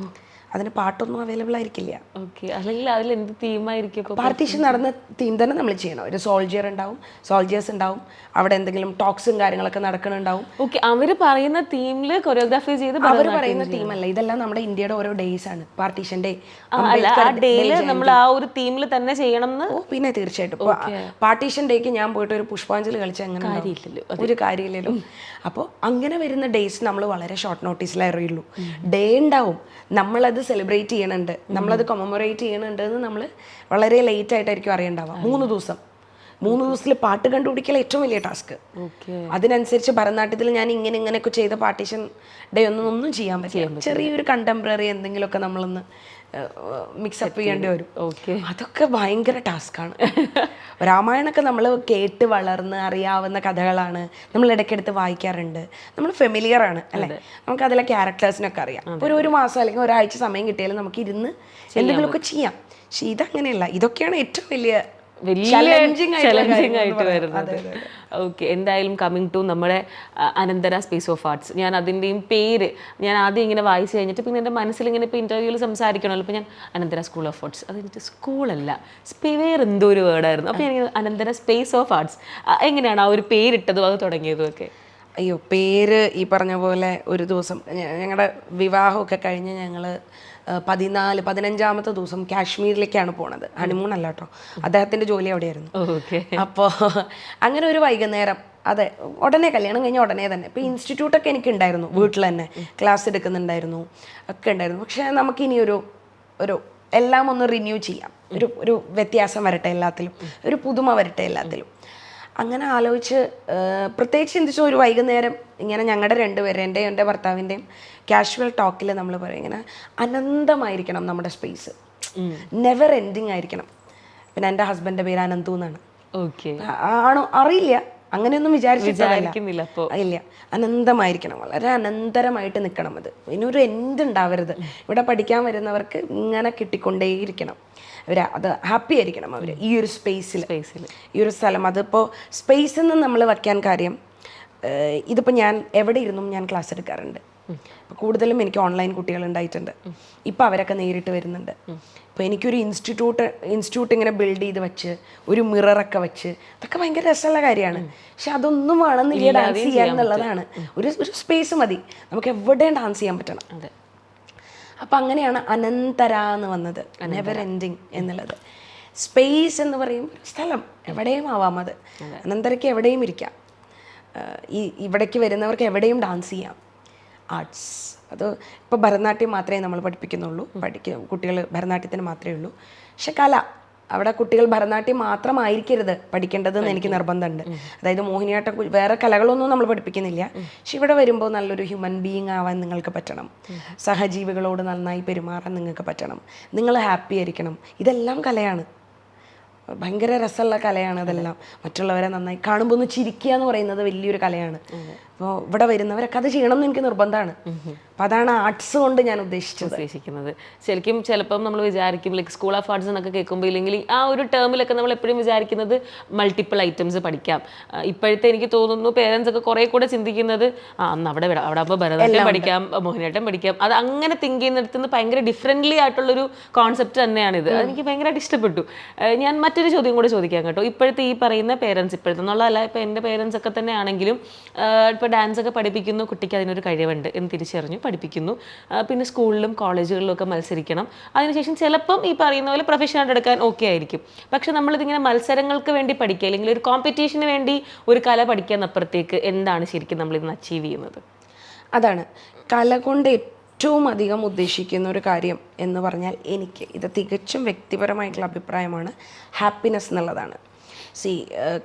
അതിന് പാട്ടൊന്നും അവൈലബിൾ ആയിരിക്കില്ല. ഓക്കെ. അല്ലെങ്കിൽ അതിൽ എന്ത് തീമായിരിക്കും? പാർട്ടീഷൻ നടന്ന തീം തന്നെ നമ്മൾ ചെയ്യണം. ഒരു സോൾജിയർ ഉണ്ടാവും, സോൾജിയേഴ്സ് ഉണ്ടാവും, അവിടെ എന്തെങ്കിലും ടോക്സും കാര്യങ്ങളൊക്കെ നടക്കുന്നുണ്ടാവും. ഓക്കെ. അവർ പറയുന്ന തീമിൽ കൊറിയോഗ്രാഫി ചെയ്ത് അവർ പറയുന്ന തീമല്ല, ഇതെല്ലാം നമ്മുടെ ഇന്ത്യയുടെ ഓരോ ഡേയ്സ് ആണ്. പാർട്ടീഷൻ ഡേ അല്ല, ആ ഡേയിൽ നമ്മൾ ആ ഒരു തീമിൽ തന്നെ ചെയ്യണം എന്ന്. പിന്നെ തീർച്ചയായിട്ടും പാർട്ടീഷൻ ഡേക്ക് ഞാൻ പോയിട്ട് ഒരു പുഷ്പാഞ്ജലി കളിച്ച അങ്ങനെ ഒരു കാര്യമില്ലല്ലോ. അപ്പോൾ അങ്ങനെ വരുന്ന ഡേയ്സ് നമ്മൾ വളരെ ഷോർട്ട് നോട്ടീസിലേ അറിയുള്ളൂ. ഡേ ഉണ്ടാവും, നമ്മളത് സെലിബ്രേറ്റ് ചെയ്യണുണ്ട്, നമ്മളത് കൊമമറേറ്റ് ചെയ്യണുണ്ട് എന്ന് നമ്മൾ വളരെ ലേറ്റ് ആയിട്ടായിരിക്കും അറിയണ്ടാവുക. 3 ദിവസത്തിൽ പാട്ട് കണ്ടുപിടിക്കൽ ഏറ്റവും വലിയ ടാസ്ക്. അതിനനുസരിച്ച് ഭരതനാട്യത്തിൽ ഞാൻ ഇങ്ങനെയൊക്കെ ചെയ്ത പാർട്ടീഷൻ ഡേ ഒന്നും ചെയ്യാൻ പറ്റില്ല. ചെറിയൊരു കണ്ടംപററി എന്തെങ്കിലുമൊക്കെ നമ്മളൊന്ന് മിക്സപ്പ് ചെയ്യേണ്ടി വരും. അതൊക്കെ ഭയങ്കര ടാസ്ക്കാണ്. രാമായണമൊക്കെ നമ്മൾ കേട്ട് വളർന്ന് അറിയാവുന്ന കഥകളാണ്, നമ്മൾ ഇടയ്ക്കെടുത്ത് വായിക്കാറുണ്ട്, നമ്മൾ ഫെമിലിയർ ആണ് അല്ലേ, നമുക്ക് അതിലെ ക്യാരക്ടേഴ്സിനൊക്കെ അറിയാം. ഒരു മാസം അല്ലെങ്കിൽ ഒരാഴ്ച സമയം കിട്ടിയാലും നമുക്ക് ഇരുന്ന് എന്തെങ്കിലുമൊക്കെ ചെയ്യാം. പക്ഷെ ഇതങ്ങനെയല്ല, ഇതൊക്കെയാണ് ഏറ്റവും വലിയ ചലഞ്ചിങ് ആയിട്ട് വരുന്നത്. ഓക്കെ. എന്തായാലും കമ്മിങ് ടു നമ്മുടെ അനന്തര സ്പേസ് ഓഫ് ആർട്സ്, ഞാൻ അതിൻ്റെയും പേര് ഞാൻ ആദ്യം ഇങ്ങനെ വായിച്ചു കഴിഞ്ഞിട്ട് പിന്നെ എൻ്റെ മനസ്സിൽ ഇങ്ങനെ ഇപ്പോൾ ഇൻ്റർവ്യൂവിൽ സംസാരിക്കണമല്ലോ, അപ്പോൾ ഞാൻ അനന്തര സ്കൂൾ ഓഫ് ആർട്സ്, അതെനിക്ക് സ്കൂളല്ല, വേറെ എന്തോ ഒരു വേർഡായിരുന്നു. അപ്പോൾ ഞാൻ അനന്തര സ്പേസ് ഓഫ് ആർട്സ്, എങ്ങനെയാണ് ആ ഒരു പേരിട്ടതും അത് തുടങ്ങിയതും ഒക്കെ? അയ്യോ, പേര് ഈ പറഞ്ഞ പോലെ ഒരു ദിവസം ഞങ്ങളുടെ വിവാഹമൊക്കെ കഴിഞ്ഞ് ഞങ്ങൾ 15-ാമത്തെ ദിവസം കാശ്മീരിലേക്കാണ് പോണത്. ഹണിമൂൺ അല്ല കേട്ടോ, അദ്ദേഹത്തിൻ്റെ ജോലി അവിടെയായിരുന്നു. അപ്പോൾ അങ്ങനെ ഒരു വൈകുന്നേരം, അതെ, ഉടനെ കല്യാണം കഴിഞ്ഞ ഉടനെ തന്നെ ഇപ്പോൾ ഇൻസ്റ്റിറ്റ്യൂട്ടൊക്കെ എനിക്ക് ഉണ്ടായിരുന്നു, വീട്ടിൽ തന്നെ ക്ലാസ് എടുക്കുന്നുണ്ടായിരുന്നു ഒക്കെ ഉണ്ടായിരുന്നു. പക്ഷേ നമുക്കിനി ഒരു എല്ലാം ഒന്ന് റിന്യൂ ചെയ്യാം, ഒരു വ്യത്യാസം വരട്ടെ എല്ലാത്തിലും, ഒരു പുതുമ വരട്ടെ എല്ലാത്തിലും. അങ്ങനെ ആലോചിച്ച് പ്രത്യേകിച്ച് ചിന്തിച്ചു. ഒരു വൈകുന്നേരം ഇങ്ങനെ ഞങ്ങളുടെ രണ്ടുപേരും, എൻ്റെ ഭർത്താവിൻ്റെയും കാഷ്വൽ ടോക്കിൽ നമ്മൾ പറയും ഇങ്ങനെ അനന്തമായിരിക്കണം നമ്മുടെ സ്പേസ്, നെവർ എൻഡിങ് ആയിരിക്കണം. പിന്നെ എൻ്റെ ഹസ്ബൻഡിൻ്റെ പേര് അനന്തു എന്നാണ്. ആണോ അറിയില്ല, അങ്ങനെയൊന്നും വിചാരിച്ചിട്ടില്ല. ഇല്ല, അനന്തമായിരിക്കണം, വളരെ അനന്തരമായിട്ട് നിൽക്കണം. അത് ഇതിനൊരു എൻഡ് ഉണ്ടാവരുത്. ഇവിടെ പഠിക്കാൻ വരുന്നവർക്ക് ഇങ്ങനെ കിട്ടിക്കൊണ്ടേയിരിക്കണം, അത് ഹാപ്പി ആയിരിക്കണം അവർ ഈ ഒരു സ്പേസിൽ, ഈ ഒരു സ്ഥലം. അതിപ്പോൾ സ്പേസിൽ നിന്ന് നമ്മൾ വയ്ക്കാൻ കാര്യം, ഇതിപ്പോൾ ഞാൻ എവിടെ ഇരുന്നും ഞാൻ ക്ലാസ് എടുക്കാറുണ്ട്. കൂടുതലും എനിക്ക് ഓൺലൈൻ കുട്ടികളുണ്ടായിട്ടുണ്ട്, ഇപ്പം അവരൊക്കെ നേരിട്ട് വരുന്നുണ്ട്. ഇപ്പോൾ എനിക്കൊരു ഇൻസ്റ്റിറ്റ്യൂട്ട് ഇങ്ങനെ ബിൽഡ് ചെയ്ത് വെച്ച് ഒരു മിററൊക്കെ വെച്ച്, അതൊക്കെ ഭയങ്കര രസമുള്ള കാര്യമാണ്. പക്ഷെ അതൊന്നും വേണമെന്നില്ല ഡാൻസ് ചെയ്യാൻ എന്നുള്ളതാണ്. ഒരു സ്പേസ് മതി, നമുക്ക് എവിടെയും ഡാൻസ് ചെയ്യാൻ പറ്റണം. അപ്പം അങ്ങനെയാണ് അനന്തര എന്ന് വന്നത്, നെവർ എൻഡിങ് എന്നുള്ളത്. സ്പേസ് എന്ന് പറയും സ്ഥലം, എവിടെയും ആവാം. അത് അനന്തരയ്ക്ക് എവിടെയും ഇരിക്കാം, ഇവിടേക്ക് വരുന്നവർക്ക് എവിടെയും ഡാൻസ് ചെയ്യാം. ആർട്സ് അത് ഇപ്പോൾ ഭരതനാട്യം മാത്രമേ നമ്മൾ പഠിപ്പിക്കുന്നുള്ളൂ, കുട്ടികൾ ഭരതനാട്യത്തിന് മാത്രമേ ഉള്ളൂ. പക്ഷെ കല, അവിടെ കുട്ടികൾ ഭരതനാട്യം മാത്രമായിരിക്കരുത് പഠിക്കേണ്ടതെന്ന് എനിക്ക് നിർബന്ധമുണ്ട്. അതായത് മോഹിനിയാട്ടം, വേറെ കലകളൊന്നും നമ്മൾ പഠിപ്പിക്കുന്നില്ല. പക്ഷെ ഇവിടെ വരുമ്പോൾ നല്ലൊരു ഹ്യൂമൻ ബീയിങ് ആവാൻ നിങ്ങൾക്ക് പറ്റണം, സഹജീവികളോട് നന്നായി പെരുമാറാൻ നിങ്ങൾക്ക് പറ്റണം, നിങ്ങൾ ഹാപ്പി ആയിരിക്കണം. ഇതെല്ലാം കലയാണ്, ഭയങ്കര രസമുള്ള കലയാണ് അതെല്ലാം. മറ്റുള്ളവരെ നന്നായി കാണുമ്പോൾ ഒന്ന് ചിരിക്കുക എന്ന് പറയുന്നത് വലിയൊരു കലയാണ്. അപ്പോൾ ഇവിടെ വരുന്നവരൊക്കെ അത് ചെയ്യണം എന്ന് എനിക്ക് നിർബന്ധമാണ്. അപ്പം അതാണ് ആർട്സ് കൊണ്ട് ഞാൻ ഉദ്ദേശിക്കുന്നത്. ശരിക്കും ചിലപ്പം നമ്മൾ വിചാരിക്കും ലൈക്ക് സ്കൂൾ ഓഫ് ആർട്സ് എന്നൊക്കെ കേൾക്കുമ്പോൾ, ഇല്ലെങ്കിൽ ആ ഒരു ടേമിലൊക്കെ നമ്മൾ എപ്പോഴും വിചാരിക്കുന്നത് മൾട്ടിപ്പിൾ ഐറ്റംസ് പഠിക്കാം. ഇപ്പോഴത്തെ എനിക്ക് തോന്നുന്നു പേരൻസ് ഒക്കെ കുറേ കൂടെ ചിന്തിക്കുന്നത് അന്ന് അവിടെ അപ്പോൾ ഭരതനാട്യം പഠിക്കാം, മോഹിനിയാട്ടം പഠിക്കാം, അത് അങ്ങനെ തിങ്ക് ചെയ്യുന്നിടത്തുനിന്ന് ഭയങ്കര ഡിഫറെൻ്റ്ലി ആയിട്ടുള്ളൊരു കോൺസെപ്റ്റ് തന്നെയാണിത്. അതെനിക്ക് ഭയങ്കരമായിട്ട് ഇഷ്ടപ്പെട്ടു. ഞാൻ മറ്റൊരു ചോദ്യം കൂടെ ചോദിക്കാം കേട്ടോ. ഇപ്പോഴത്തെ ഈ പറയുന്ന പേരൻസ്, ഇപ്പോഴത്തെ എന്നുള്ളതല്ല, ഇപ്പോൾ എൻ്റെ പേരൻസ് ഒക്കെ തന്നെ ആണെങ്കിലും ഇപ്പോൾ ഡാൻസ് ഒക്കെ പഠിപ്പിക്കുന്നു, കുട്ടിക്ക് അതിനൊരു കഴിവുണ്ട് എന്ന് തിരിച്ചറിഞ്ഞു പഠിപ്പിക്കുന്നു. പിന്നെ സ്കൂളിലും കോളേജുകളിലും ഒക്കെ മത്സരിക്കണം. അതിനുശേഷം ചിലപ്പം ഈ പറയുന്ന പോലെ പ്രൊഫഷനായിട്ട് എടുക്കാൻ ഓക്കെ ആയിരിക്കും. പക്ഷെ നമ്മളിതിങ്ങനെ മത്സരങ്ങൾക്ക് വേണ്ടി പഠിക്കുക, അല്ലെങ്കിൽ ഒരു കോമ്പറ്റീഷന് വേണ്ടി ഒരു കല പഠിക്കാനപ്പുറത്തേക്ക് എന്താണ് ശരിക്കും നമ്മളിന്ന് അച്ചീവ് ചെയ്യുന്നത്? അതാണ് കല കൊണ്ട് ഏറ്റവും അധികം ഉദ്ദേശിക്കുന്ന ഒരു കാര്യം എന്ന് പറഞ്ഞാൽ, എനിക്ക് ഇത് തികച്ചും വ്യക്തിപരമായിട്ടുള്ള അഭിപ്രായമാണ്, ഹാപ്പിനെസ് എന്നുള്ളതാണ്.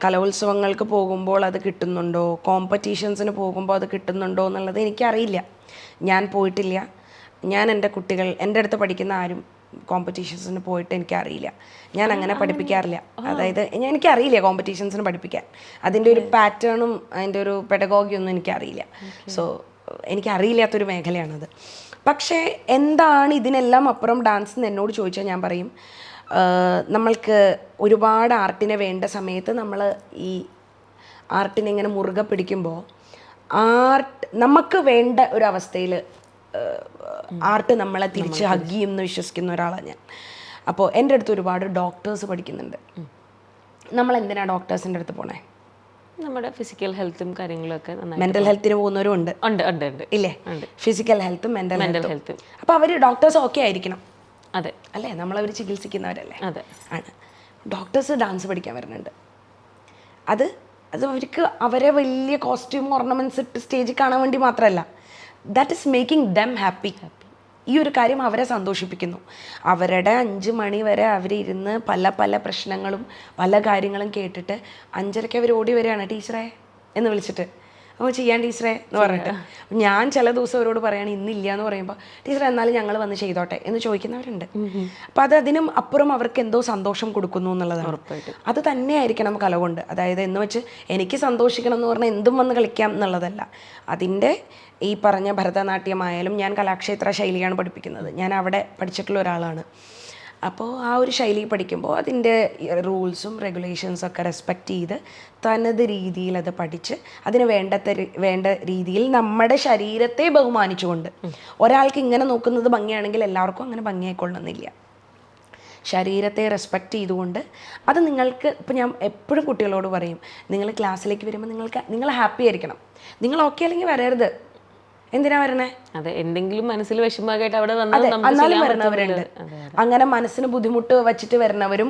കലോത്സവങ്ങൾക്ക് പോകുമ്പോൾ അത് കിട്ടുന്നുണ്ടോ, കോമ്പറ്റീഷൻസിന് പോകുമ്പോൾ അത് കിട്ടുന്നുണ്ടോ എന്നുള്ളത് എനിക്കറിയില്ല. ഞാൻ പോയിട്ടില്ല. ഞാൻ എൻ്റെ കുട്ടികൾ, എൻ്റെ അടുത്ത് പഠിക്കുന്ന ആരും കോമ്പറ്റീഷൻസിന് പോയിട്ട് എനിക്കറിയില്ല. ഞാൻ അങ്ങനെ പഠിപ്പിക്കാറില്ല. അതായത് എനിക്കറിയില്ല കോമ്പറ്റീഷൻസിന് പഠിപ്പിക്കാൻ, അതിൻ്റെ ഒരു പാറ്റേണും അതിൻ്റെ ഒരു പെഡഗോഗിയൊന്നും എനിക്കറിയില്ല. സോ എനിക്കറിയില്ലാത്തൊരു മേഖലയാണത്. പക്ഷേ എന്താണ് ഇതിനെല്ലാം അപ്പുറം ഡാൻസ് എന്ന് എന്നോട് ചോദിച്ചാൽ ഞാൻ പറയും, നമ്മൾക്ക് ഒരുപാട് ആർട്ടിനെ വേണ്ട സമയത്ത് നമ്മൾ ഈ ആർട്ടിനെ ഇങ്ങനെ മുറുകെ പിടിക്കുമ്പോൾ നമുക്ക് വേണ്ട ഒരു അവസ്ഥയിൽ ആർട്ട് നമ്മളെ തിരിച്ച് ഹഗ് ചെയ്യുമെന്ന് വിശ്വസിക്കുന്ന ഒരാളാണ് ഞാൻ. അപ്പോൾ എൻ്റെ അടുത്ത് ഒരുപാട് ഡോക്ടേഴ്സ് പഠിക്കുന്നുണ്ട്. നമ്മൾ എന്തിനാണ് ഡോക്ടേഴ്സിൻ്റെ അടുത്ത് പോണേ? നമ്മുടെ ഫിസിക്കൽ ഹെൽത്തും കാര്യങ്ങളൊക്കെ മെന്റൽ ഹെൽത്തിന് പോകുന്നവരും ഉണ്ട്. ഇല്ലേ? ഫിസിക്കൽ ഹെൽത്തും മെന്റൽ ഹെൽത്തും. അപ്പോൾ അവർ ഡോക്ടേഴ്സ് ഓക്കെ ആയിരിക്കണം. അതെ അല്ലേ? നമ്മളവർ ചികിത്സിക്കുന്നവരല്ലേ? അതെ ആണ്. ഡോക്ടേഴ്സ് ഡാൻസ് പഠിക്കാൻ വരുന്നുണ്ട്. അത് അവർക്ക് അവരെ വലിയ കോസ്റ്റ്യൂം ഓർണമെന്റ്സ് ഇട്ട് സ്റ്റേജിൽ കാണാൻ വേണ്ടി മാത്രമല്ല, that is making them happy. ഈ ഒരു കാര്യം അവരെ സന്തോഷിപ്പിക്കുന്നു. അവരുടെ 5 മണി വരെ അവരിരുന്ന് പല പല പ്രശ്നങ്ങളും പല കാര്യങ്ങളും കേട്ടിട്ട് 5:30 അവർ ഓടി വരികയാണ്, ടീച്ചറെ എന്ന് വിളിച്ചിട്ട്, അപ്പോൾ ചെയ്യാൻ ടീച്ചറെ എന്ന് പറഞ്ഞിട്ട്. ഞാൻ ചില ദിവസം അവരോട് പറയുകയാണ് ഇന്നില്ല എന്ന് പറയുമ്പോൾ, ടീച്ചറെ എന്നാലും ഞങ്ങൾ വന്ന് ചെയ്തോട്ടെ എന്ന് ചോദിക്കുന്നവരുണ്ട്. അപ്പോൾ അതിനും അപ്പുറം അവർക്ക് എന്തോ സന്തോഷം കൊടുക്കുന്നു എന്നുള്ളതാണ്. അത് തന്നെയായിരിക്കണം കല കൊണ്ട്. അതായത് എന്ന് വെച്ച് എനിക്ക് സന്തോഷിക്കണം എന്ന് പറഞ്ഞാൽ എന്തും വന്ന് കളിക്കാം എന്നുള്ളതല്ല. അതിൻ്റെ ഈ പറഞ്ഞ ഭരതനാട്യമായാലും ഞാൻ കലാക്ഷേത്ര ശൈലിയാണ് പഠിപ്പിക്കുന്നത്. ഞാൻ അവിടെ പഠിച്ചിട്ടുള്ള ഒരാളാണ്. അപ്പോൾ ആ ഒരു ശൈലി പഠിക്കുമ്പോൾ അതിൻ്റെ റൂൾസും റെഗുലേഷൻസും ഒക്കെ റെസ്പെക്റ്റ് ചെയ്ത് തനത് രീതിയിൽ അത് പഠിച്ച് അതിന് വേണ്ട രീതിയിൽ നമ്മുടെ ശരീരത്തെ ബഹുമാനിച്ചുകൊണ്ട്, ഒരാൾക്ക് ഇങ്ങനെ നോക്കുന്നത് ഭംഗിയാണെങ്കിൽ എല്ലാവർക്കും അങ്ങനെ ഭംഗിയായിക്കൊള്ളണമെന്നില്ല. ശരീരത്തെ റെസ്പെക്റ്റ് ചെയ്തുകൊണ്ട് അത് നിങ്ങൾക്ക്, ഇപ്പോൾ ഞാൻ എപ്പോഴും കുട്ടികളോട് പറയും, നിങ്ങൾ ക്ലാസ്സിലേക്ക് വരുമ്പോൾ നിങ്ങൾ ഹാപ്പി ആയിരിക്കണം. നിങ്ങൾ ഓക്കെ അല്ലെങ്കിൽ വരരുത്. എന്തിനാ വരണേ? അതെ, എന്തെങ്കിലും മനസ്സിൽ വിഷമമായിട്ട് അവിടെ എന്നാലും വരണവരുണ്ട്. അങ്ങനെ മനസ്സിന് ബുദ്ധിമുട്ട് വച്ചിട്ട് വരുന്നവരും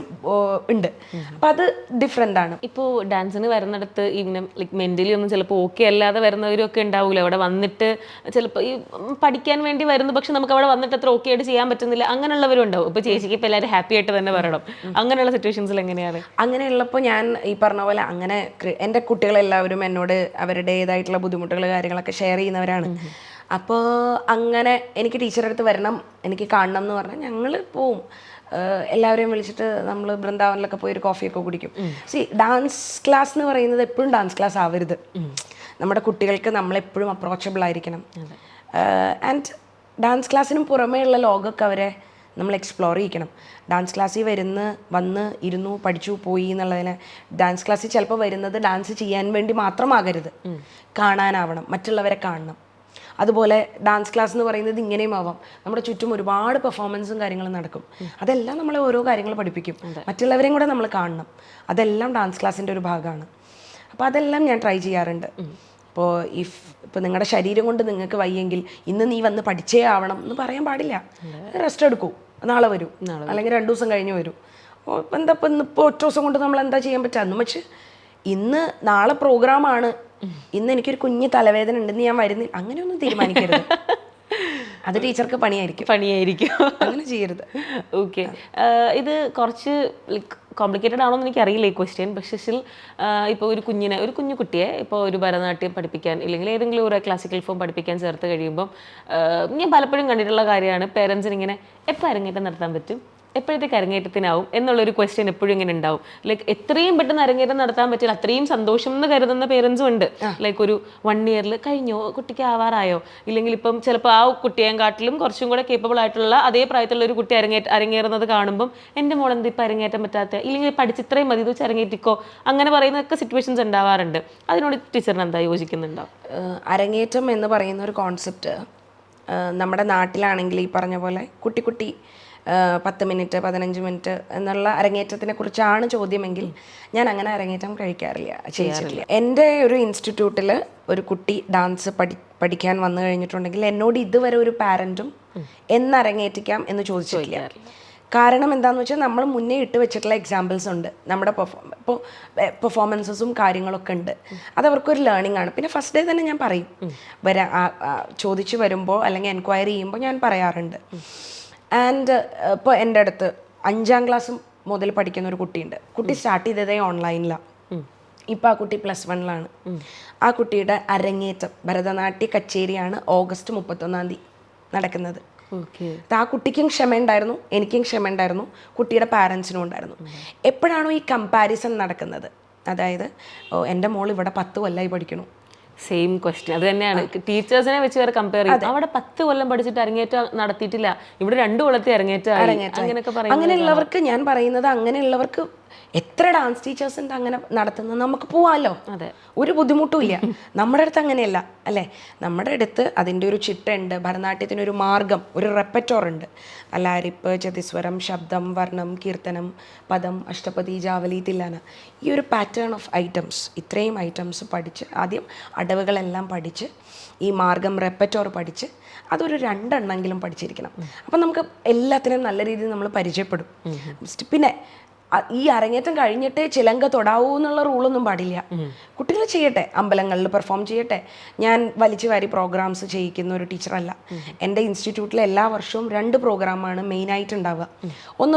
ഉണ്ട്. അപ്പം അത് ഡിഫറെൻ്റ് ആണ്. ഇപ്പോൾ ഡാൻസിന് വരുന്നിടത്ത് ഇങ്ങനെ ലൈക്ക് മെൻ്റലി ഒന്നും ചിലപ്പോൾ ഓക്കെ അല്ലാതെ വരുന്നവരും ഒക്കെ ഉണ്ടാവില്ല. അവിടെ വന്നിട്ട് ചിലപ്പോൾ ഈ പഠിക്കാൻ വേണ്ടി വരുന്നു, പക്ഷെ നമുക്ക് അവിടെ വന്നിട്ട് അത്ര ഓക്കെ ആയിട്ട് ചെയ്യാൻ പറ്റുന്നില്ല, അങ്ങനെയുള്ളവരും ഉണ്ടാവും. ഇപ്പോൾ ചേച്ചിക്ക് ഇപ്പോൾ എല്ലാവരും ഹാപ്പി ആയിട്ട് തന്നെ വരണം. അങ്ങനെയുള്ള സിറ്റുവേഷൻസിൽ എങ്ങനെയാണ്? അങ്ങനെയുള്ളപ്പോൾ ഞാൻ ഈ പറഞ്ഞ പോലെ അങ്ങനെ എൻ്റെ കുട്ടികളെല്ലാവരും എന്നോട് അവരുടേതായിട്ടുള്ള ബുദ്ധിമുട്ടുകൾ കാര്യങ്ങളൊക്കെ ഷെയർ ചെയ്യുന്നവരാണ്. അപ്പോൾ അങ്ങനെ എനിക്ക് ടീച്ചറുടെ അടുത്ത് വരണം, എനിക്ക് കാണണം എന്ന് പറഞ്ഞാൽ ഞങ്ങൾ പോവും. എല്ലാവരെയും വിളിച്ചിട്ട് നമ്മൾ ബൃന്ദാവനിലൊക്കെ പോയി ഒരു കോഫിയൊക്കെ കുടിക്കും. ഡാൻസ് ക്ലാസ് എന്ന് പറയുന്നത് എപ്പോഴും ഡാൻസ് ക്ലാസ് ആവരുത്. നമ്മുടെ കുട്ടികൾക്ക് നമ്മളെപ്പോഴും അപ്രോച്ചബിൾ ആയിരിക്കണം. ആൻഡ് ഡാൻസ് ക്ലാസ്സിനും പുറമേ ഉള്ള ലോകമൊക്കെ അവരെ നമ്മൾ എക്സ്പ്ലോർ ചെയ്യിക്കണം. ഡാൻസ് ക്ലാസ്സിൽ വന്ന് ഇരുന്നു പഠിച്ചു പോയി എന്നുള്ളതിന്, ഡാൻസ് ക്ലാസ്സിൽ ചിലപ്പോൾ വരുന്നത് ഡാൻസ് ചെയ്യാൻ വേണ്ടി മാത്രമാകരുത്, കാണാനാവണം, മറ്റുള്ളവരെ കാണണം. അതുപോലെ ഡാൻസ് ക്ലാസ് എന്ന് പറയുന്നത് ഇങ്ങനെയും ആവാം. നമ്മുടെ ചുറ്റും ഒരുപാട് പെർഫോമൻസും കാര്യങ്ങളും നടക്കും. അതെല്ലാം നമ്മളെ ഓരോ കാര്യങ്ങൾ പഠിപ്പിക്കും. മറ്റുള്ളവരെയും കൂടെ നമ്മൾ കാണണം. അതെല്ലാം ഡാൻസ് ക്ലാസ്സിൻ്റെ ഒരു ഭാഗമാണ്. അപ്പോൾ അതെല്ലാം ഞാൻ ട്രൈ ചെയ്യാറുണ്ട്. ഇപ്പോൾ നിങ്ങളുടെ ശരീരം കൊണ്ട് നിങ്ങൾക്ക് വയ്യെങ്കിൽ ഇന്ന് നീ വന്ന് പഠിച്ചേ ആവണം എന്ന് പറയാൻ പാടില്ല. റെസ്റ്റ് എടുക്കൂ, നാളെ വരൂ, അല്ലെങ്കിൽ 2 ദിവസം കഴിഞ്ഞ് വരൂ. എന്താ ഇപ്പോൾ 1 ദിവസം കൊണ്ട് നമ്മൾ എന്താ ചെയ്യാൻ പറ്റുക? എന്ന് വെച്ച് നാളെ പ്രോഗ്രാമാണ്, ഇന്ന് എനിക്കൊരു കുഞ്ഞ് തലവേദന ഉണ്ടെന്ന് ഞാൻ വരുന്നില്ല, അങ്ങനെയൊന്നും തീരുമാനിക്കരുത്. അത് ടീച്ചർക്ക് പണിയായിരിക്കും. അങ്ങനെ ചെയ്യരുത്. ഓക്കെ, ഇത് കുറച്ച് ലൈക്ക് കോംപ്ലിക്കേറ്റഡ് ആണോ എന്ന് എനിക്കറിയില്ല ഈ ക്വസ്റ്റ്യൻ. പക്ഷേ സ്റ്റിൽ ഇപ്പോൾ ഒരു കുഞ്ഞു കുട്ടിയെ ഇപ്പോൾ ഒരു ഭരതനാട്യം പഠിപ്പിക്കാൻ ഇല്ലെങ്കിൽ ഏതെങ്കിലും ഒരു ക്ലാസിക്കൽ ഫോം പഠിപ്പിക്കാൻ ചേർത്ത് കഴിയുമ്പം ഞാൻ പലപ്പോഴും കണ്ടിട്ടുള്ള കാര്യമാണ്, പേരൻസിന് ഇങ്ങനെ എപ്പോൾ അരങ്ങേറ്റം നടത്താൻ പറ്റും, എപ്പോഴത്തേക്ക് അരങ്ങേറ്റത്തിനാവും എന്നുള്ളൊരു ക്വസ്റ്റ്യൻ എപ്പോഴും ഇങ്ങനെ ഉണ്ടാവും. ലൈക്ക് എത്രയും പെട്ടെന്ന് അരങ്ങേറ്റം നടത്താൻ പറ്റില്ല അത്രയും സന്തോഷം എന്ന് കരുതുന്ന പേരൻസും ഉണ്ട്. ലൈക്ക് ഒരു 1 ഇയറിൽ കഴിഞ്ഞോ, കുട്ടിക്ക് ആവാറായോ, ഇല്ലെങ്കിൽ ഇപ്പം ചിലപ്പോൾ ആ കുട്ടിയെക്കാട്ടിലും കുറച്ചും കൂടെ കേപ്പബിൾ ആയിട്ടുള്ള അതേ പ്രായത്തിലുള്ള ഒരു കുട്ടി അരങ്ങേറുന്നത് കാണുമ്പോൾ എൻ്റെ മോൾ എന്ത് ഇപ്പം അരങ്ങേറ്റം പറ്റാത്ത, ഇല്ലെങ്കിൽ പഠിച്ച് ഇത്രയും മതി ഇത് വെച്ച് അരങ്ങേറ്റിക്കോ, അങ്ങനെ പറയുന്നതൊക്കെ സിറ്റുവേഷൻസ് ഉണ്ടാവാറുണ്ട്. അതിനോട് ടീച്ചറിന് എന്താ യോജിക്കുന്നുണ്ടോ? അരങ്ങേറ്റം എന്ന് പറയുന്ന ഒരു കോൺസെപ്റ്റ് നമ്മുടെ നാട്ടിലാണെങ്കിൽ ഈ പറഞ്ഞ പോലെ കുട്ടി 10 മിനിറ്റ് 15 മിനിറ്റ് എന്നുള്ള അരങ്ങേറ്റത്തിനെ കുറിച്ചാണ് ചോദ്യമെങ്കിൽ ഞാൻ അങ്ങനെ അരങ്ങേറ്റം ചെയ്യാറില്ല. എൻ്റെ ഒരു ഇൻസ്റ്റിറ്റ്യൂട്ടിൽ ഒരു കുട്ടി ഡാൻസ് പഠിക്കാൻ വന്നു കഴിഞ്ഞിട്ടുണ്ടെങ്കിൽ എന്നോട് ഇതുവരെ ഒരു പാരൻറ്റും എന്നരങ്ങേറ്റിക്കാം എന്ന് ചോദിച്ചിട്ടില്ല. കാരണം എന്താണെന്ന് വെച്ചാൽ നമ്മൾ മുന്നേ ഇട്ട് വെച്ചിട്ടുള്ള എക്സാമ്പിൾസ് ഉണ്ട്. നമ്മുടെ ഇപ്പോൾ പെർഫോമൻസസും കാര്യങ്ങളൊക്കെ ഉണ്ട്. അതവർക്കൊരു ലേണിംഗ് ആണ്. പിന്നെ ഫസ്റ്റ് ഡേ തന്നെ ഞാൻ പറയും, ചോദിച്ചു വരുമ്പോൾ അല്ലെങ്കിൽ എൻക്വയറി ചെയ്യുമ്പോൾ ഞാൻ പറയാറുണ്ട്. ആൻഡ് ഇപ്പോൾ എൻ്റെ അടുത്ത് 5ാം ക്ലാസ് മുതൽ പഠിക്കുന്ന ഒരു കുട്ടിയുണ്ട്. കുട്ടി സ്റ്റാർട്ട് ചെയ്തതേ ഓൺലൈനിലാണ്. ഇപ്പോൾ ആ കുട്ടി +1-ലാണ്. ആ കുട്ടിയുടെ അരങ്ങേറ്റം ഭരതനാട്യ കച്ചേരിയാണ് ഓഗസ്റ്റ് 31-ാം തീയതി നടക്കുന്നത്. ആ കുട്ടിക്കും ക്ഷമയുണ്ടായിരുന്നു, എനിക്കും ക്ഷമയുണ്ടായിരുന്നു, കുട്ടിയുടെ പാരൻസിനും ഉണ്ടായിരുന്നു. എപ്പോഴാണോ ഈ കമ്പാരിസൺ നടക്കുന്നത്, അതായത് എൻ്റെ മോൾ ഇവിടെ 10 കൊല്ലമായി പഠിക്കണു, സെയിം ക്വസ്റ്റ്യൻ അത് തന്നെയാണ്. ടീച്ചേഴ്സിനെ വെച്ച് വരെ കമ്പയർ ചെയ്യും. അവിടെ 10 കൊല്ലം പഠിച്ചിട്ട് അരങ്ങേറ്റം നടത്തിയിട്ടില്ല, ഇവിടെ 2 കൊല്ലത്തെ അരങ്ങേറ്റം. അങ്ങനെയുള്ളവർക്ക് ഞാൻ പറയുന്നത്, അങ്ങനെയുള്ളവർക്ക് എത്ര ഡാൻസ് ടീച്ചേഴ്സ് ഉണ്ട് അങ്ങനെ നടത്തുന്നത്, നമുക്ക് പോവാമല്ലോ, അതെ, ഒരു ബുദ്ധിമുട്ടും ഇല്ല. നമ്മുടെ അടുത്ത് അങ്ങനെയല്ല അല്ലേ. നമ്മുടെ അടുത്ത് അതിൻ്റെ ഒരു ചിട്ടയുണ്ട്, ഭരതനാട്യത്തിനൊരു മാർഗം, ഒരു റെപ്പറ്റോർ ഉണ്ട്. അലാരിപ്പ്, ചതിസ്വരം, ശബ്ദം, വർണ്ണം, കീർത്തനം, പദം, അഷ്ടപതി, ജാവലി, തില്ലാന, ഈ ഒരു പാറ്റേൺ ഓഫ് ഐറ്റംസ്, ഇത്രയും ഐറ്റംസ് പഠിച്ച് ആദ്യം അടവുകളെല്ലാം പഠിച്ച് ഈ മാർഗം റെപ്പറ്റോർ പഠിച്ച് അതൊരു 2 എണ്ണമെങ്കിലും പഠിച്ചിരിക്കണം. അപ്പം നമുക്ക് എല്ലാത്തിനും നല്ല രീതിയിൽ നമ്മൾ പരിചയപ്പെടും. പിന്നെ ഈ അരങ്ങേറ്റം കഴിഞ്ഞിട്ടേ ചിലങ്ക തൊടാവൂ എന്നുള്ള റൂളൊന്നും പാടില്ല. കുട്ടികൾ ചെയ്യട്ടെ, അമ്പലങ്ങളിൽ പെർഫോം ചെയ്യട്ടെ. ഞാൻ വലിച്ചു വാരി പ്രോഗ്രാംസ് ചെയ്യിക്കുന്ന ഒരു ടീച്ചറല്ല. എൻ്റെ ഇൻസ്റ്റിറ്റ്യൂട്ടിൽ എല്ലാ വർഷവും 2 പ്രോഗ്രാമാണ് മെയിനായിട്ട് ഉണ്ടാവുക.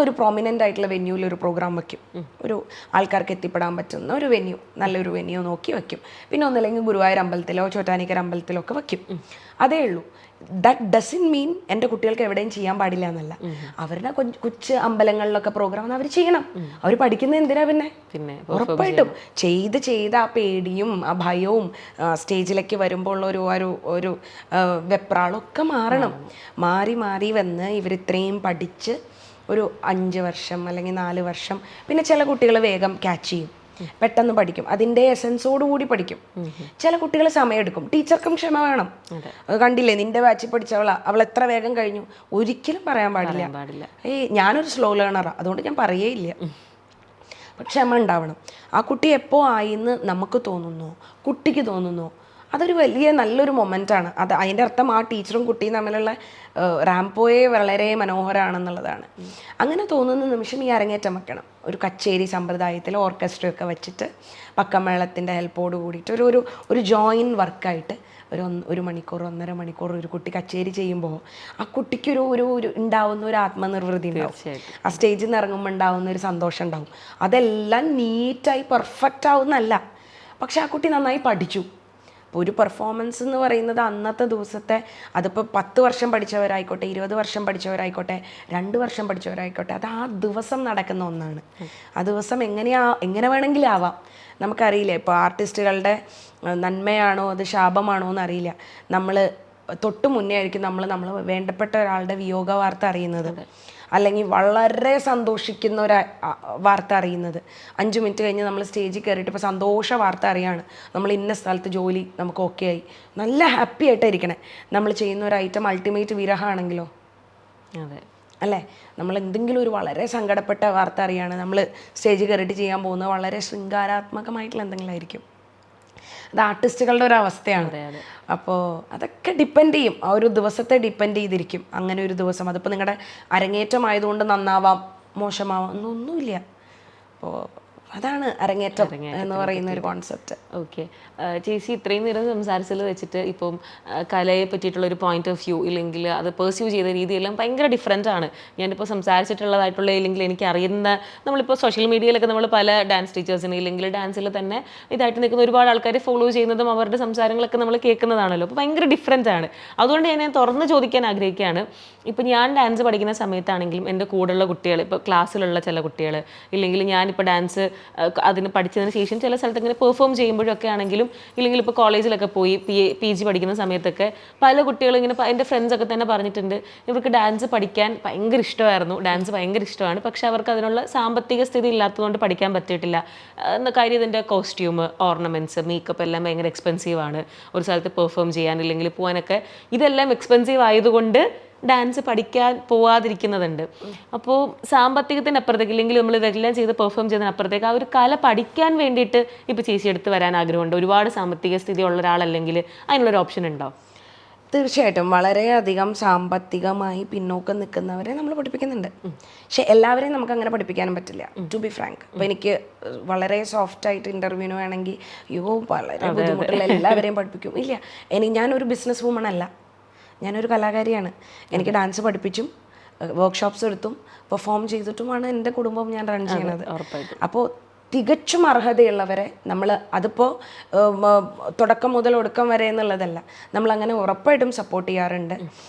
ഒരു പ്രോമിനൻ്റ് ആയിട്ടുള്ള വെന്യൂവിൽ ഒരു പ്രോഗ്രാം വയ്ക്കും, ഒരു ആൾക്കാർക്ക് എത്തിപ്പെടാൻ പറ്റുന്ന ഒരു വെന്യൂ, നല്ലൊരു വെന്യൂ നോക്കി വയ്ക്കും. പിന്നെ ഒന്നല്ലെങ്കിൽ ഗുരുവായൂർ അമ്പലത്തിലോ ചോറ്റാനിക്കര അമ്പലത്തിലോ ഒക്കെ വയ്ക്കും. അതേ ഉള്ളൂ. ദാറ്റ് ഡസൻ മീൻ എൻ്റെ കുട്ടികൾക്ക് എവിടെയും ചെയ്യാൻ പാടില്ല എന്നല്ല. അവരുടെ കൊച്ചു അമ്പലങ്ങളിലൊക്കെ പ്രോഗ്രാം അവർ ചെയ്യണം. അവർ പഠിക്കുന്നത് എന്തിനാ പിന്നെ ഉറപ്പായിട്ടും ചെയ്ത് ആ പേടിയും ആ ഭയവും സ്റ്റേജിലേക്ക് വരുമ്പോൾ ഉള്ള ഒരു വെപ്രാളമൊക്കെ മാറണം. മാറി വന്ന് ഇവരിത്രയും പഠിച്ച് ഒരു 5 വർഷം അല്ലെങ്കിൽ 4 വർഷം, പിന്നെ ചില കുട്ടികൾ വേഗം ക്യാച്ച് ചെയ്യും, പെട്ടെന്ന് പഠിക്കും, അതിൻ്റെ എസൻസോടുകൂടി പഠിക്കും. ചില കുട്ടികൾ സമയമെടുക്കും. ടീച്ചർക്കും ക്ഷമ വേണം. കണ്ടില്ലേ, നിന്റെ ബാച്ചിൽ പഠിച്ചവളാ, അവൾ എത്ര വേഗം കഴിഞ്ഞു, ഒരിക്കലും പറയാൻ പാടില്ല. ഞാനൊരു സ്ലോ ലേണറാണ്, അതുകൊണ്ട് ഞാൻ പറയേയില്ല. ക്ഷമ ഉണ്ടാവണം. ആ കുട്ടി എപ്പോൾ ആയിന്ന് നമുക്ക് തോന്നുന്നു, കുട്ടിക്ക് തോന്നുന്നു, അതൊരു വലിയ നല്ലൊരു മൊമെൻ്റാണ്. അതിൻ്റെ അർത്ഥം ആ ടീച്ചറും കുട്ടിയും തമ്മിലുള്ള റാംപോയെ വളരെ മനോഹരമാണെന്നുള്ളതാണ്. അങ്ങനെ തോന്നുന്ന നിമിഷം ഈ അരങ്ങേറ്റം വെക്കണം. ഒരു കച്ചേരി സമ്പ്രദായത്തിൽ ഓർക്കസ്ട്രയൊക്കെ വെച്ചിട്ട് പക്കമേളത്തിൻ്റെ ഹെൽപ്പോട് കൂടിയിട്ട് ഒരു ജോയിൻ വർക്കായിട്ട് ഒരു മണിക്കൂർ 1.5 മണിക്കൂർ ഒരു കുട്ടി കച്ചേരി ചെയ്യുമ്പോൾ ആ കുട്ടിക്കൊരു ഉണ്ടാവുന്ന ഒരു ആത്മനിർവൃതി ഉണ്ടാവും. ആ സ്റ്റേജിൽ നിന്ന് ഇറങ്ങുമ്പോൾ ഉണ്ടാവുന്ന ഒരു സന്തോഷം ഉണ്ടാവും. അതെല്ലാം നീറ്റായി പെർഫെക്റ്റ് ആവുന്നല്ല, പക്ഷെ ആ കുട്ടി നന്നായി പഠിച്ചു. ഒരു പെർഫോമൻസ് എന്ന് പറയുന്നത് അന്നത്തെ ദിവസത്തെ, അതിപ്പോൾ 10 വർഷം പഠിച്ചവരായിക്കോട്ടെ, 20 വർഷം പഠിച്ചവരായിക്കോട്ടെ, 2 വർഷം പഠിച്ചവരായിക്കോട്ടെ, അത് ആ ദിവസം നടക്കുന്ന ഒന്നാണ്. ആ ദിവസം എങ്ങനെ വേണമെങ്കിലും ആവാം. നമുക്കറിയില്ല, ഇപ്പോൾ ആർട്ടിസ്റ്റുകളുടെ നന്മയാണോ അത് ശാപമാണോ എന്നറിയില്ല. നമ്മൾ തൊട്ട് മുന്നേ ആയിരിക്കും നമ്മൾ വേണ്ടപ്പെട്ട ഒരാളുടെ വിയോഗ വാർത്ത അറിയുന്നത്, അല്ലെങ്കിൽ വളരെ സന്തോഷിക്കുന്ന ഒരു വാർത്ത അറിയുന്നത്. 5 മിനിറ്റ് കഴിഞ്ഞ് നമ്മൾ സ്റ്റേജിൽ കയറിയിട്ട് ഇപ്പോൾ സന്തോഷ വാർത്ത അറിയാണ്, നമ്മൾ ഇന്ന സ്ഥലത്ത് ജോലി നമുക്ക് ഓക്കെ ആയി, നല്ല ഹാപ്പി ആയിട്ടായിരിക്കണേ. നമ്മൾ ചെയ്യുന്ന ഒരു ഐറ്റം അൾട്ടിമേറ്റ് വിരഹമാണെങ്കിലോ, അതെ അല്ലേ, നമ്മൾ എന്തെങ്കിലും ഒരു വളരെ സങ്കടപ്പെട്ട വാർത്ത അറിയാണ്, നമ്മൾ സ്റ്റേജിൽ കയറിയിട്ട് ചെയ്യാൻ പോകുന്നത് വളരെ ശൃംഗാരാത്മകമായിട്ടുള്ള എന്തെങ്കിലും ആയിരിക്കും. അത് ആർട്ടിസ്റ്റുകളുടെ ഒരു അവസ്ഥയാണ്. അപ്പോൾ അതൊക്കെ ഡിപ്പെൻഡ് ചെയ്യും, ആ ഒരു ദിവസത്തെ ഡിപ്പെൻഡ് ചെയ്തിരിക്കും. അങ്ങനെ ഒരു ദിവസം അതിപ്പോൾ നിങ്ങളുടെ അരങ്ങേറ്റമായതുകൊണ്ട് നന്നാവാം, മോശമാവാം എന്നൊന്നുമില്ല. അപ്പോൾ അതാണ് അരങ്ങേറ്റം എന്ന് പറയുന്ന ഒരു കോൺസെപ്റ്റ്. ഓക്കെ ചേച്ചി, ഇത്രയും നേരം സംസാരിച്ചതിൽ വെച്ചിട്ട് ഇപ്പം കലയെ പറ്റിയിട്ടുള്ള ഒരു പോയിന്റ് ഓഫ് വ്യൂ ഇല്ലെങ്കിൽ അത് പെർസ്യൂ ചെയ്ത രീതിയെല്ലാം ഭയങ്കര ഡിഫറെൻ്റ് ആണ്. ഞാനിപ്പോൾ സംസാരിച്ചിട്ടുള്ളതായിട്ടുള്ള ഇല്ലെങ്കിൽ എനിക്ക് അറിയുന്ന, നമ്മളിപ്പോൾ സോഷ്യൽ മീഡിയയിലൊക്കെ നമ്മൾ പല ഡാൻസ് ടീച്ചേഴ്സിനെ ഇല്ലെങ്കിൽ ഡാൻസിൽ തന്നെ ഇതായിട്ട് നിൽക്കുന്ന ഒരുപാട് ആൾക്കാരെ ഫോളോ ചെയ്യുന്നതും അവരുടെ സംസാരങ്ങളൊക്കെ നമ്മൾ കേൾക്കുന്നതാണല്ലോ. അപ്പോൾ ഭയങ്കര ഡിഫറെൻ്റ് ആണ്. അതുകൊണ്ട് ഞാൻ തുറന്ന് ചോദിക്കാൻ ആഗ്രഹിക്കുകയാണ്, ഇപ്പം ഞാൻ ഡാൻസ് പഠിക്കുന്ന സമയത്താണെങ്കിലും എൻ്റെ കൂടെയുള്ള കുട്ടികൾ, ഇപ്പോൾ ക്ലാസ്സിലുള്ള ചില കുട്ടികൾ, ഇല്ലെങ്കിൽ ഞാനിപ്പോൾ ഡാൻസ് അതിന് പഠിച്ചതിന് ശേഷം ചില സ്ഥലത്ത് ഇങ്ങനെ പെർഫോം ചെയ്യുമ്പോഴൊക്കെ ആണെങ്കിലും, ഇല്ലെങ്കിൽ ഇപ്പോൾ കോളേജിലൊക്കെ പോയി PG പഠിക്കുന്ന സമയത്തൊക്കെ പല കുട്ടികളും ഇങ്ങനെ, എൻ്റെ ഫ്രണ്ട്സൊക്കെ തന്നെ പറഞ്ഞിട്ടുണ്ട്, ഇവർക്ക് ഡാൻസ് പഠിക്കാൻ ഭയങ്കര ഇഷ്ടമായിരുന്നു, ഡാൻസ് ഭയങ്കര ഇഷ്ടമാണ്, പക്ഷെ അവർക്ക് അതിനുള്ള സാമ്പത്തിക സ്ഥിതി ഇല്ലാത്തതുകൊണ്ട് പഠിക്കാൻ പറ്റിയിട്ടില്ല. എന്ന കാര്യം ഇതിൻ്റെ കോസ്റ്റ്യൂം, ഓർണമെൻറ്റ്സ്, മേക്കപ്പ് എല്ലാം ഭയങ്കര എക്സ്പെൻസീവ് ആണ്. ഒരു സ്ഥലത്ത് പെർഫോം ചെയ്യാൻ ഇല്ലെങ്കിൽ പോകാനൊക്കെ ഇതെല്ലാം എക്സ്പെൻസീവ് ആയതുകൊണ്ട് ഡാൻസ് പഠിക്കാൻ പോവാതിരിക്കുന്നതുണ്ട്. അപ്പോൾ സാമ്പത്തികത്തിൻ്റെ അപ്പുറത്തേക്ക്, ഇല്ലെങ്കിൽ നമ്മൾ ഇതെല്ലാം ചെയ്ത് പെർഫോം ചെയ്യുന്നതിനപ്പുറത്തേക്ക് ആ ഒരു കല പഠിക്കാൻ വേണ്ടിയിട്ട് ഇപ്പോൾ ചേച്ചി എടുത്ത് വരാൻ ആഗ്രഹമുണ്ട്. ഒരുപാട് സാമ്പത്തിക സ്ഥിതി ഉള്ള ഒരാളല്ലെങ്കിൽ അതിനുള്ളൊരു ഓപ്ഷൻ ഉണ്ടോ? തീർച്ചയായിട്ടും വളരെയധികം സാമ്പത്തികമായി പിന്നോക്കം നിൽക്കുന്നവരെ നമ്മൾ പഠിപ്പിക്കുന്നുണ്ട്. പക്ഷെ എല്ലാവരെയും നമുക്ക് അങ്ങനെ പഠിപ്പിക്കാനും പറ്റില്ല, ടു ബി ഫ്രാങ്ക്. അപ്പോൾ എനിക്ക് വളരെ സോഫ്റ്റായിട്ട് ഇൻ്റർവ്യൂവിന് വേണമെങ്കിൽ വളരെ ബുദ്ധിമുട്ടുള്ള എല്ലാവരെയും പഠിപ്പിക്കും. ഇല്ല, ഞാനൊരു ബിസിനസ് വുമൺ അല്ല, ഞാനൊരു കലാകാരിയാണ്. എനിക്ക് ഡാൻസ് പഠിപ്പിച്ചും വർക്ക്ഷോപ്സ് എടുത്തും പെർഫോം ചെയ്തിട്ടുമാണ് എൻ്റെ കുടുംബം ഞാൻ റൺ ചെയ്യുന്നത്. അപ്പോൾ തികച്ചും അർഹതയുള്ളവരെ നമ്മൾ, അതിപ്പോൾ തുടക്കം മുതൽ ഒടുക്കം വരെ എന്നുള്ളതല്ല, നമ്മളങ്ങനെ ഉറപ്പായിട്ടും സപ്പോർട്ട് ചെയ്യാറുണ്ട്.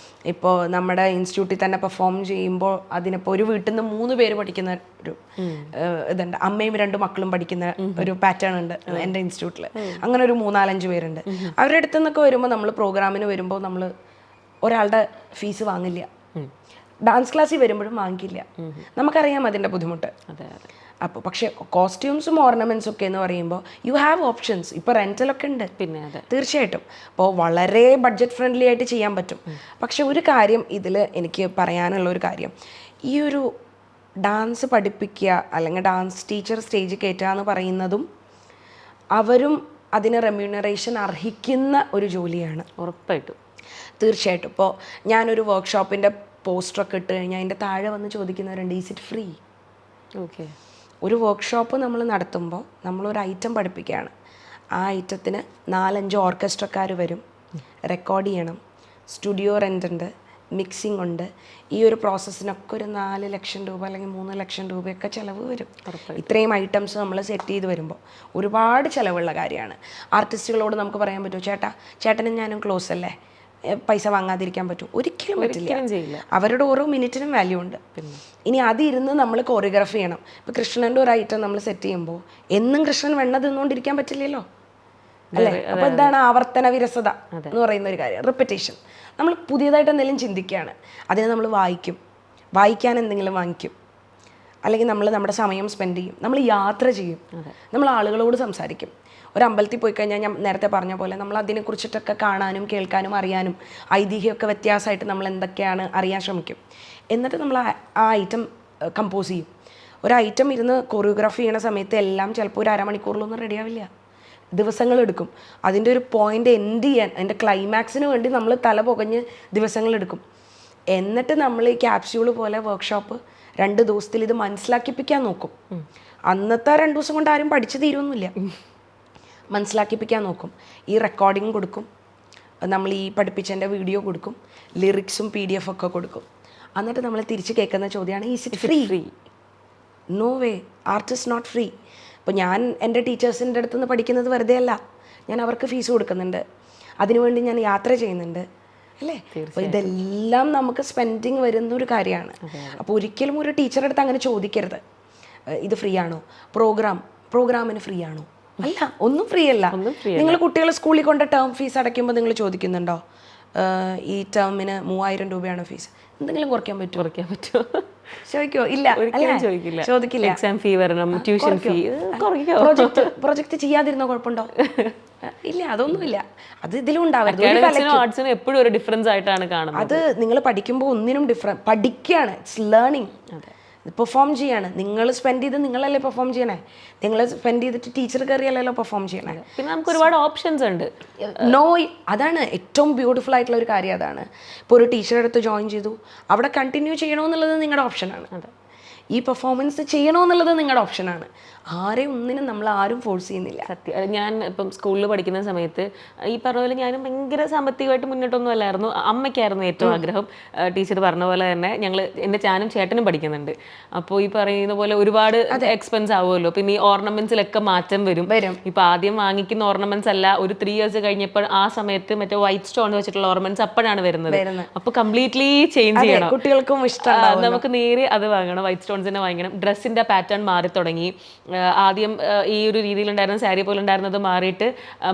ഇപ്പോൾ നമ്മുടെ ഇൻസ്റ്റിറ്റ്യൂട്ടിൽ തന്നെ പെർഫോം ചെയ്യുമ്പോൾ അതിനിപ്പോൾ ഒരു വീട്ടിൽ നിന്ന് 3 പേര് പഠിക്കുന്ന ഒരു ഇതുണ്ട്, അമ്മയും 2 മക്കളും പഠിക്കുന്ന ഒരു പാറ്റേൺ ഉണ്ട് എൻ്റെ ഇൻസ്റ്റിറ്റ്യൂട്ടിൽ. അങ്ങനെ ഒരു 3-4-5 പേരുണ്ട്. അവരുടെ അടുത്ത് നിന്നൊക്കെ വരുമ്പോൾ, നമ്മൾ പ്രോഗ്രാമിന് വരുമ്പോൾ നമ്മൾ ഒരാളുടെ ഫീസ് വാങ്ങില്ല, ഡാൻസ് ക്ലാസ്സിൽ വരുമ്പോഴും വാങ്ങിക്കില്ല. നമുക്കറിയാം അതിൻ്റെ ബുദ്ധിമുട്ട്. അപ്പോൾ പക്ഷേ കോസ്റ്റ്യൂംസും ഓർണമെൻറ്റ്സും ഒക്കെ എന്ന് പറയുമ്പോൾ യു ഹാവ് ഓപ്ഷൻസ്. ഇപ്പോൾ റെൻറ്റലൊക്കെ ഉണ്ട്. പിന്നെ അതെ, തീർച്ചയായിട്ടും. അപ്പോൾ വളരെ ബഡ്ജറ്റ് ഫ്രണ്ട്ലി ആയിട്ട് ചെയ്യാൻ പറ്റും. പക്ഷെ ഒരു കാര്യം ഇതിൽ എനിക്ക് പറയാനുള്ള ഒരു കാര്യം, ഈ ഒരു ഡാൻസ് പഠിപ്പിക്കുക അല്ലെങ്കിൽ ഡാൻസ് ടീച്ചർ സ്റ്റേജ് കയറ്റുക എന്ന് പറയുന്നതും അവരും അതിന് റെമ്യൂണറേഷൻ അർഹിക്കുന്ന ഒരു ജോലിയാണ്. ഉറപ്പായിട്ടും. തീർച്ചയായിട്ടും. ഇപ്പോൾ ഞാനൊരു വർക്ക്ഷോപ്പിൻ്റെ പോസ്റ്ററൊക്കെ ഇട്ട് കഴിഞ്ഞാൽ അതിൻ്റെ താഴെ വന്ന് ചോദിക്കുന്നവരുണ്ട്, ഈസ് ഇറ്റ് ഫ്രീ? ഓക്കെ. ഒരു വർക്ക്ഷോപ്പ് നമ്മൾ നടത്തുമ്പോൾ നമ്മളൊരു ഐറ്റം പഠിപ്പിക്കുകയാണ്. ആ ഐറ്റത്തിന് 4-5 ഓർക്കസ്ട്രക്കാർ വരും, റെക്കോർഡ് ചെയ്യണം, സ്റ്റുഡിയോ റെൻ്റ് ഉണ്ട്, മിക്സിംഗ് ഉണ്ട്. ഈ ഒരു പ്രോസസ്സിനൊക്കെ ഒരു 4 ലക്ഷം രൂപ അല്ലെങ്കിൽ 3 ലക്ഷം രൂപയൊക്കെ ചിലവ് വരും. ഇത്രയും ഐറ്റംസ് നമ്മൾ സെറ്റ് ചെയ്ത് വരുമ്പോൾ ഒരുപാട് ചിലവുള്ള കാര്യമാണ്. ആർട്ടിസ്റ്റുകളോട് നമുക്ക് പറയാൻ പറ്റുമോ, ചേട്ടനും ഞാനും ക്ലോസ് അല്ലേ, പൈസ വാങ്ങാതിരിക്കാൻ പറ്റും? ഒരിക്കലും പറ്റില്ല. അവരുടെ ഓരോ മിനിറ്റിനും വാല്യൂ ഉണ്ട്. ഇനി അതിരുന്ന് നമ്മൾ കോറിയോഗ്രാഫി ചെയ്യണം. ഇപ്പോൾ കൃഷ്ണൻ്റെ ഒരു ഐറ്റം നമ്മൾ സെറ്റ് ചെയ്യുമ്പോൾ എന്നും കൃഷ്ണൻ വെണ്ണ തിന്നുകൊണ്ടിരിക്കാൻ പറ്റില്ലല്ലോ, അല്ലേ? അപ്പോൾ എന്താണ് ആവർത്തന വിരസത എന്ന് പറയുന്ന ഒരു കാര്യം, റിപ്പറ്റേഷൻ. നമ്മൾ പുതിയതായിട്ട് എന്തെങ്കിലും ചിന്തിക്കുകയാണ്, അതിനെ നമ്മൾ വായിക്കാൻ എന്തെങ്കിലും വാങ്ങിക്കും, അല്ലെങ്കിൽ നമ്മൾ നമ്മുടെ സമയം സ്പെൻഡ് ചെയ്യും, നമ്മൾ യാത്ര ചെയ്യും, നമ്മൾ ആളുകളോട് സംസാരിക്കും. ഒരു അമ്പലത്തിൽ പോയി കഴിഞ്ഞാൽ ഞാൻ നേരത്തെ പറഞ്ഞ പോലെ നമ്മൾ അതിനെക്കുറിച്ചിട്ടൊക്കെ കാണാനും കേൾക്കാനും അറിയാനും ഐതിഹ്യമൊക്കെ വ്യത്യാസമായിട്ട് നമ്മൾ എന്തൊക്കെയാണ് അറിയാൻ ശ്രമിക്കും. എന്നിട്ട് നമ്മൾ ആ ഐറ്റം കമ്പോസ് ചെയ്യും. ഒരു ഐറ്റം ഇരുന്ന് കൊറിയോഗ്രാഫി ചെയ്യണ സമയത്ത് എല്ലാം ചിലപ്പോൾ ഒരു അരമണിക്കൂറിലൊന്നും റെഡിയാവില്ല, ദിവസങ്ങളെടുക്കും. അതിൻ്റെ ഒരു പോയിൻ്റ് എൻഡ് ചെയ്യാൻ, അതിൻ്റെ ക്ലൈമാക്സിന് വേണ്ടി നമ്മൾ തല പുകഞ്ഞ് ദിവസങ്ങളെടുക്കും. എന്നിട്ട് നമ്മൾ ഈ ക്യാപ്സ്യൂൾ പോലെ വർക്ക്ഷോപ്പ് 2 ദിവസത്തിൽ ഇത് മനസ്സിലാക്കിപ്പിക്കാൻ നോക്കും. അന്നത്തെ 2 ദിവസം കൊണ്ട് ആരും പഠിച്ചു തീരുമൊന്നുമില്ല, മനസ്സിലാക്കിപ്പിക്കാൻ നോക്കും. ഈ റെക്കോർഡിങ് കൊടുക്കും, നമ്മൾ ഈ പഠിപ്പിച്ചതിൻ്റെ വീഡിയോ കൊടുക്കും, ലിറിക്സും PDF ഒക്കെ കൊടുക്കും. എന്നിട്ട് നമ്മൾ തിരിച്ച് കേൾക്കുന്ന ചോദ്യമാണ്, is it free? No way, art is not free. ഇപ്പോൾ ഞാൻ എൻ്റെ ടീച്ചേഴ്സിൻ്റെ അടുത്ത് നിന്ന് പഠിക്കുന്നത് വെറുതെ അല്ല, ഞാൻ അവർക്ക് ഫീസ് കൊടുക്കുന്നുണ്ട്, അതിനുവേണ്ടി ഞാൻ യാത്ര ചെയ്യുന്നുണ്ട്, അല്ലേ? അപ്പോൾ ഇതെല്ലാം നമുക്ക് സ്പെൻഡിങ് വരുന്നൊരു കാര്യമാണ്. അപ്പോൾ ഒരിക്കലും ഒരു ടീച്ചറുടെ അടുത്ത് അങ്ങനെ ചോദിക്കരുത്, ഇത് ഫ്രീ ആണോ? പ്രോഗ്രാമിന് ഫ്രീ ആണോ? അല്ല, ഒന്നും ഫ്രീ അല്ല. നിങ്ങൾ കുട്ടികൾ സ്കൂളിൽ കൊണ്ട് ടേം ഫീസ് അടയ്ക്കുമ്പോൾ നിങ്ങൾ ചോദിക്കുന്നുണ്ടോ, ഈ ടേമിന് 3000 രൂപയാണോ ഫീസ്, എന്തെങ്കിലും കുറയ്ക്കാൻ പറ്റുമോ? ചോദിക്കോ? ഇല്ല, ചോദിക്കില്ല. എക്സാം ഫീ വരണം, ട്യൂഷൻ ഫീ, പ്രൊജക്ട് ചെയ്യാതിരുന്നോ കുഴപ്പമുണ്ടോ? ഇല്ല, അതൊന്നുമില്ല. അത് ഇതിലും ഉണ്ടാവരുത്. ആർട്സിനും എപ്പോഴും ഒരു ഡിഫറൻസ് ആയിട്ടാണ് കാണുന്നത്. അത് നിങ്ങൾ പഠിക്കുമ്പോൾ ഒന്നിനും പഠിക്കുകയാണ്, ഇറ്റ്സ് ലേണിംഗ്. പെർഫോം ചെയ്യാണ്. നിങ്ങൾ സ്പെൻഡ് ചെയ്ത് നിങ്ങളല്ലേ പെർഫോം ചെയ്യണേ, നിങ്ങൾ സ്പെൻഡ് ചെയ്തിട്ട് ടീച്ചർ കയറിയല്ലോ പെർഫോം ചെയ്യണേ. പിന്നെ നമുക്ക് ഒരുപാട് ഓപ്ഷൻസ് ഉണ്ട്. അതാണ് ഏറ്റവും ബ്യൂട്ടിഫുൾ ആയിട്ടുള്ള ഒരു കാര്യം. അതാണ് ഇപ്പോൾ ഒരു ടീച്ചറുടെ അടുത്ത് ജോയിൻ ചെയ്തു, അവിടെ കണ്ടിന്യൂ ചെയ്യണമെന്നുള്ളത് നിങ്ങളുടെ ഓപ്ഷനാണ്. ഈ പെർഫോമൻസ് ചെയ്യണമെന്നുള്ളത് നിങ്ങളുടെ ഓപ്ഷനാണ്. ആരെയും ഒന്നിനും നമ്മൾ ആരും ഫോഴ്സ് ചെയ്യുന്നില്ല. സത്യം. ഞാൻ ഇപ്പം സ്കൂളിൽ പഠിക്കുന്ന സമയത്ത് ഈ പറഞ്ഞ പോലെ ഞാനും ഭയങ്കര സാമ്പത്തികമായിട്ട് മുന്നോട്ടൊന്നും അല്ലായിരുന്നു. അമ്മയ്ക്കായിരുന്നു ഏറ്റവും ആഗ്രഹം. ടീച്ചർ പറഞ്ഞ പോലെ തന്നെ എൻ്റെ ഞാനും ചേട്ടനും പഠിക്കുന്നുണ്ട്. അപ്പോൾ ഈ പറയുന്ന പോലെ ഒരുപാട് എക്സ്പെൻസ് ആവുമല്ലോ. പിന്നെ ഈ ഓർണമെന്റ്സിലൊക്കെ മാറ്റം വരും. ഇപ്പം ആദ്യം വാങ്ങിക്കുന്ന ഓർണമെന്റ്സ് അല്ല, ഒരു 3 years കഴിഞ്ഞപ്പോൾ ആ സമയത്ത് മറ്റേ വൈറ്റ് സ്റ്റോൺ വെച്ചിട്ടുള്ള ഓർണമെന്റ്സ് അപ്പോഴാണ് വരുന്നത്. അപ്പോൾ കംപ്ലീറ്റ്ലി ചേഞ്ച് ചെയ്യണം. കുട്ടികൾക്കും ഇഷ്ടം, നമുക്ക് നേരെ അത് വാങ്ങണം, വൈറ്റ് സ്റ്റോൺസിനെ വാങ്ങണം. ഡ്രസ്സിന്റെ പാറ്റേൺ മാറി തുടങ്ങി. ആദ്യം ഈ ഒരു രീതിയിലുണ്ടായിരുന്ന സാരി പോലെ ഉണ്ടായിരുന്നത് മാറിയിട്ട്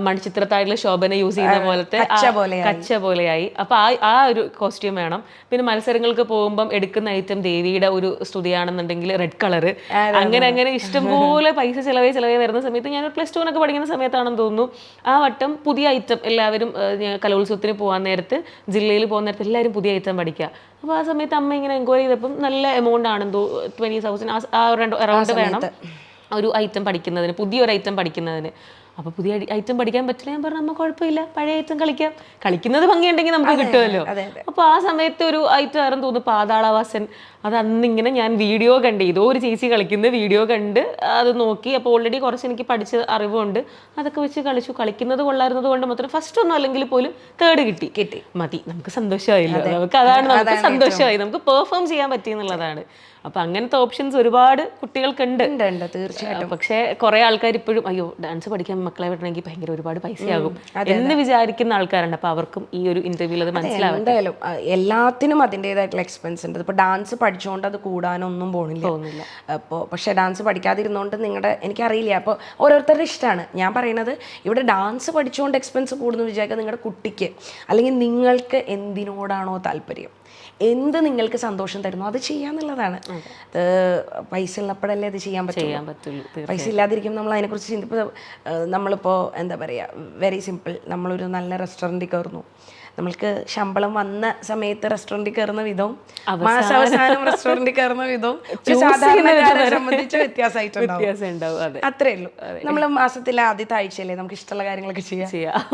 മൺചിത്രത്താഴിലെ ശോഭന യൂസ് ചെയ്യുന്ന പോലത്തെ കച്ച പോലെയായി. അപ്പൊ ആ ഒരു കോസ്റ്റ്യൂം വേണം. പിന്നെ മത്സരങ്ങൾക്ക് പോകുമ്പോൾ എടുക്കുന്ന ഐറ്റം ദേവിയുടെ ഒരു സ്തുതിയാണെന്നുണ്ടെങ്കിൽ റെഡ് കളർ, അങ്ങനെ ഇഷ്ടംപോലെ പൈസ ചിലവേ വരുന്ന സമയത്ത് ഞാൻ +2 ഒക്കെ പഠിക്കുന്ന സമയത്താണെന്ന് തോന്നുന്നു, ആ വട്ടം പുതിയ ഐറ്റം എല്ലാവരും കലോത്സവത്തിന് പോകാൻ നേരത്ത്, ജില്ലയിൽ പോകുന്ന നേരത്ത് എല്ലാവരും പുതിയ ഐറ്റം പഠിക്കുക. അപ്പോൾ ആ സമയത്ത് അമ്മ ഇങ്ങനെ എൻക്വയറി ചെയ്തപ്പം നല്ല എമൗണ്ട് ആണെന്തോ 20,000 അറൗണ്ട് വേണം ഒരു ഐറ്റം പഠിക്കുന്നതിന്, പുതിയൊരു ഐറ്റം പഠിക്കുന്നതിന്. അപ്പോൾ പുതിയ ഐറ്റം പഠിക്കാൻ പറ്റില്ല. ഞാൻ പറഞ്ഞു, അമ്മ കുഴപ്പമില്ല, പഴയ ഐറ്റം കളിക്കുന്നത് ഭംഗിയുണ്ടെങ്കിൽ നമുക്ക് കിട്ടുമല്ലോ. അപ്പോൾ ആ സമയത്ത് ഒരു ഐറ്റം ആയിരുന്നു തോന്നുന്നു, പാതാളവാസൻ. അത് അന്നിങ്ങനെ ഞാൻ വീഡിയോ കണ്ട്, ഏതോ ഒരു ചേച്ചി കളിക്കുന്ന വീഡിയോ കണ്ട് അത് നോക്കി. അപ്പോൾ ഓൾറെഡി കുറച്ച് എനിക്ക് പഠിച്ച അറിവുണ്ട്, അതൊക്കെ വെച്ച് കളിക്കുന്നത് കൊള്ളായിരുന്നത് കൊണ്ട് മാത്രം ഫസ്റ്റ് ഒന്നും അല്ലെങ്കിൽ പോലും 3rd കിട്ടി. മതി, നമുക്ക് സന്തോഷമായില്ലോ. നമുക്ക് സന്തോഷമായി, നമുക്ക് പെർഫോം ചെയ്യാൻ പറ്റിയെന്നുള്ളതാണ്. അപ്പൊ അങ്ങനത്തെ ഓപ്ഷൻസ് ഒരുപാട് കുട്ടികൾക്കുണ്ട്. തീർച്ചയായിട്ടും. പക്ഷെ കുറെ ആൾക്കാർ ഇപ്പോഴും അയ്യോ ഡാൻസ് പഠിക്കാൻ മക്കളെ വിടണമെങ്കിൽ ഭയങ്കര ഒരുപാട് പൈസയാകും എന്ന് വിചാരിക്കുന്ന ആൾക്കാരുണ്ട്. അപ്പൊ അവർക്കും ഈ ഒരു ഇന്റർവ്യൂവിൽ അത് മനസ്സിലാവും. എന്തായാലും എല്ലാത്തിനും അതിൻ്റെതായിട്ടുള്ള എക്സ്പെൻസ് ഉണ്ട്. ഇപ്പോൾ ഡാൻസ് പഠിച്ചുകൊണ്ട് അത് കൂടാനൊന്നും പോകുന്നില്ല. അപ്പോൾ പക്ഷെ ഡാൻസ് പഠിക്കാതിരുന്നോണ്ട് എനിക്കറിയില്ല. അപ്പോൾ ഓരോരുത്തരുടെ ഇഷ്ടമാണ്. ഞാൻ പറയുന്നത് ഇവിടെ ഡാൻസ് പഠിച്ചുകൊണ്ട് എക്സ്പെൻസ് കൂടുന്നു വിചാരിക്കുക നിങ്ങളുടെ കുട്ടിക്ക് അല്ലെങ്കിൽ നിങ്ങൾക്ക് എന്തിനോടാണോ താല്പര്യം, എന്ത് നിങ്ങൾക്ക് സന്തോഷം തരുന്നു അത് ചെയ്യാന്നുള്ളതാണ്. അത് പൈസ ഉള്ളപ്പോഴല്ലേ അത് ചെയ്യാൻ പറ്റുള്ളൂ. പൈസ ഇല്ലാതിരിക്കും നമ്മൾ അതിനെക്കുറിച്ച് ചിന്തിപ്പോൾ നമ്മളിപ്പോൾ എന്താ പറയുക, വെരി സിമ്പിൾ, നമ്മളൊരു നല്ല റെസ്റ്റോറൻറ്റിൽ കയറുന്നു, നമ്മൾക്ക് ശമ്പളം വന്ന സമയത്ത് റെസ്റ്റോറൻറ്റിൽ കയറുന്ന വിധവും മാസാവസാനം റെസ്റ്റോറൻറ്റിൽ കയറുന്ന വിധവും സാധാരണക്കാരെ സംബന്ധിച്ച് വ്യത്യാസമായിട്ടുണ്ടാവും. അത്രേ ഉള്ളൂ. നമ്മൾ മാസത്തിലെ ആദ്യത്തെ ആഴ്ചയല്ലേ നമുക്ക് ഇഷ്ടമുള്ള കാര്യങ്ങളൊക്കെ ചെയ്യാം.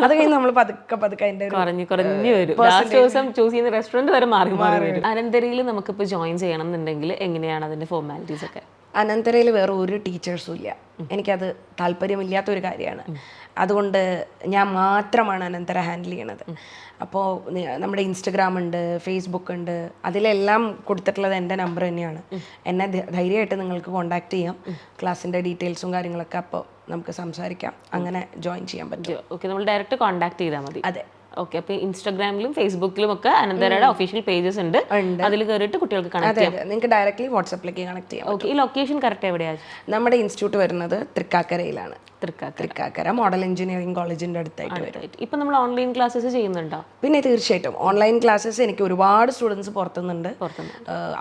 അത് കഴിഞ്ഞ് നമ്മൾ പതുക്കെ അതിന്റെ കുറഞ്ഞു വരും. ലാസ്റ്റ് ദിവസം ചൂസ് ചെയ്യുന്ന റെസ്റ്റോറൻറ്റ് വരെ മാറി വരും. അനന്തരയിൽ നമുക്കിപ്പോൾ ജോയിൻ ചെയ്യണം എന്നുണ്ടെങ്കിൽ എങ്ങനെയാണ് അതിന്റെ ഫോർമാലിറ്റീസ് ഒക്കെ? അനന്തരയിൽ വേറെ ഒരു ടീച്ചേഴ്സും ഇല്ല. എനിക്കത് താല്പര്യമില്ലാത്തൊരു കാര്യമാണ്. അതുകൊണ്ട് ഞാൻ മാത്രമാണ് അനന്തര ഹാൻഡിൽ ചെയ്യണത്. അപ്പോൾ നമ്മുടെ ഇൻസ്റ്റഗ്രാം ഉണ്ട്, ഫേസ്ബുക്ക് ഉണ്ട്, അതിലെല്ലാം കൊടുത്തിട്ടുള്ളത് എൻ്റെ നമ്പർ തന്നെയാണ്. എന്നെ ധൈര്യമായിട്ട് നിങ്ങൾക്ക് കോൺടാക്ട് ചെയ്യാം. ക്ലാസ്സിൻ്റെ ഡീറ്റെയിൽസും കാര്യങ്ങളൊക്കെ അപ്പോൾ നമുക്ക് സംസാരിക്കാം. അങ്ങനെ ജോയിൻ ചെയ്യാൻ പറ്റും. ഓക്കെ, നമ്മൾ ഡയറക്റ്റ് കോൺടാക്ട് ചെയ്താൽ മതി. അതെ. ഓക്കെ, അപ്പോൾ ഇൻസ്റ്റാഗ്രാമിലും ഫേസ്ബുക്കിലും ഒക്കെ അനന്തരയുടെ ഒഫീഷ്യൽ പേജസ് ഉണ്ട്. അതിൽ കയറിയിട്ട് കുട്ടികൾക്ക് കണക്ട് ചെയ്യാം. നിങ്ങൾക്ക് ഡയറക്റ്റ്ലി വാട്സാപ്പിലേക്ക് കണക്ട് ചെയ്യാം. ഓക്കെ, ഈ ലൊക്കേഷൻ കറക്റ്റ് എവിടെയാണ്? നമ്മുടെ ഇൻസ്റ്റിറ്റ്യൂട്ട് വരുന്നത് തൃക്കാക്കരയിലാണ്. തൃക്കാക്കര മോഡൽ എഞ്ചിനീയറിംഗ് കോളേജിൻ്റെ അടുത്തായിട്ട് വരും. ഇപ്പം നമ്മൾ ഓൺലൈൻ ക്ലാസ്സസ് ചെയ്യുന്നുണ്ടോ? പിന്നെ തീർച്ചയായിട്ടും ഓൺലൈൻ ക്ലാസ്സസ് എനിക്ക് ഒരുപാട് സ്റ്റുഡൻസ് പുറത്തുനിന്നുണ്ട്.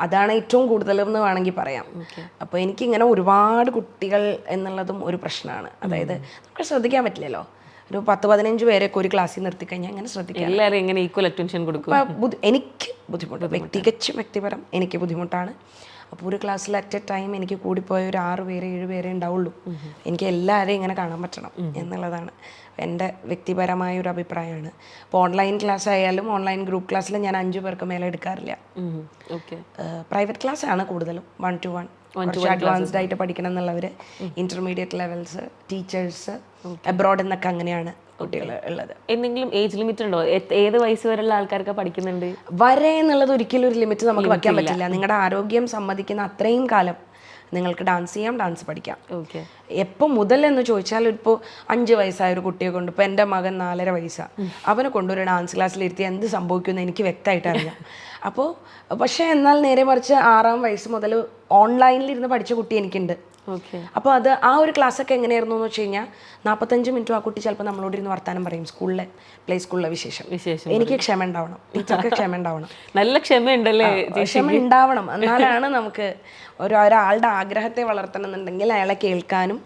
അതാണ് ഏറ്റവും കൂടുതലെന്ന് വേണമെങ്കിൽ പറയാം. അപ്പോൾ എനിക്കിങ്ങനെ ഒരുപാട് കുട്ടികൾ എന്നുള്ളതും ഒരു പ്രശ്നമാണ്. അതായത് നമുക്ക് ശ്രദ്ധിക്കാൻ പറ്റില്ലല്ലോ, ഒരു 10-15 പേരൊക്കെ ഒരു ക്ലാസ്സിൽ നിർത്തിക്കഴിഞ്ഞാൽ അങ്ങനെ ശ്രദ്ധിക്കാം. എല്ലാവരും എങ്ങനെ ഈക്വൽ അറ്റൻഷൻ കൊടുക്കും? എനിക്ക് ബുദ്ധിമുട്ട്, തികച്ചും വ്യക്തിപരം എനിക്ക് ബുദ്ധിമുട്ടാണ്. അപ്പോൾ ഒരു ക്ലാസ്സിൽ അറ്റ് എ ടൈം എനിക്ക് കൂടിപ്പോയ ഒരു 6 പേര് 7 പേരേ ഉണ്ടാവുള്ളൂ. എനിക്ക് എല്ലാവരെയും ഇങ്ങനെ കാണാൻ പറ്റണം എന്നുള്ളതാണ് എൻ്റെ വ്യക്തിപരമായ ഒരു അഭിപ്രായമാണ്. ഇപ്പോൾ ഓൺലൈൻ ക്ലാസ് ആയാലും ഓൺലൈൻ ഗ്രൂപ്പ് ക്ലാസ്സിൽ ഞാൻ 5 പേർക്ക് മേലെ എടുക്കാറില്ല. പ്രൈവറ്റ് ക്ലാസ് ആണ് കൂടുതലും 1-to-1. അഡ്വാൻസ്ഡ് ആയിട്ട് പഠിക്കണം എന്നുള്ളവർ, ഇന്റർമീഡിയറ്റ് ലെവൽസ്, ടീച്ചേഴ്സ്, അബ്രോഡ് എന്നൊക്കെ അങ്ങനെയാണ് കുട്ടികൾ ഉള്ളത്. എന്തെങ്കിലും ഏജ് ലിമിറ്റ് ഉണ്ടോ? ഏത് വയസ്സ് വരെയുള്ള ആൾക്കാർക്ക് പഠിക്കുന്നുണ്ട്? വരെ എന്നുള്ളത് ഒരിക്കലും ഒരു ലിമിറ്റ് നമുക്ക് വയ്ക്കാൻ പറ്റില്ല. നിങ്ങളുടെ ആരോഗ്യം സമ്മതിക്കുന്ന അത്രയും കാലം നിങ്ങൾക്ക് ഡാൻസ് ചെയ്യാം, ഡാൻസ് പഠിക്കാം. എപ്പോൾ മുതൽ എന്ന് ചോദിച്ചാൽ ഇപ്പോൾ 5 വയസ്സായ ഒരു കുട്ടിയെ കൊണ്ട്, ഇപ്പോൾ എൻ്റെ മകൻ 4.5 വയസ്സാണ്, അവനെ കൊണ്ടൊരു ഡാൻസ് ക്ലാസ്സിലിരുത്തി എന്ത് സംഭവിക്കുമെന്ന് എനിക്ക് വ്യക്തമായിട്ട് അറിയാം. അപ്പോൾ പക്ഷേ എന്നാൽ നേരെ മറിച്ച് 6-ാം വയസ്സ് മുതൽ ഓൺലൈനിലിരുന്ന് പഠിച്ച കുട്ടി എനിക്കുണ്ട്. അപ്പോൾ അത് ആ ഒരു ക്ലാസ്സൊക്കെ എങ്ങനെയായിരുന്നു എന്ന് വെച്ച് കഴിഞ്ഞാൽ 45 മിനിറ്റും ആ കുട്ടി ചിലപ്പോൾ നമ്മളോട് ഇരുന്ന് വർത്താനം പറയും. സ്കൂളിലെ പ്ലേ സ്കൂളിലെ വിശേഷം. എനിക്ക് ക്ഷമ ഉണ്ടാവണം, ടീച്ചർക്ക് ക്ഷമ ഉണ്ടാവണം. നല്ല ക്ഷമയുണ്ടല്ലേ? ക്ഷമ ഉണ്ടാവണം, എന്നാലാണ് നമുക്ക് ഒരാളുടെ ആഗ്രഹത്തെ വളർത്തണം എന്നുണ്ടെങ്കിൽ അയാളെ കേൾക്കാനും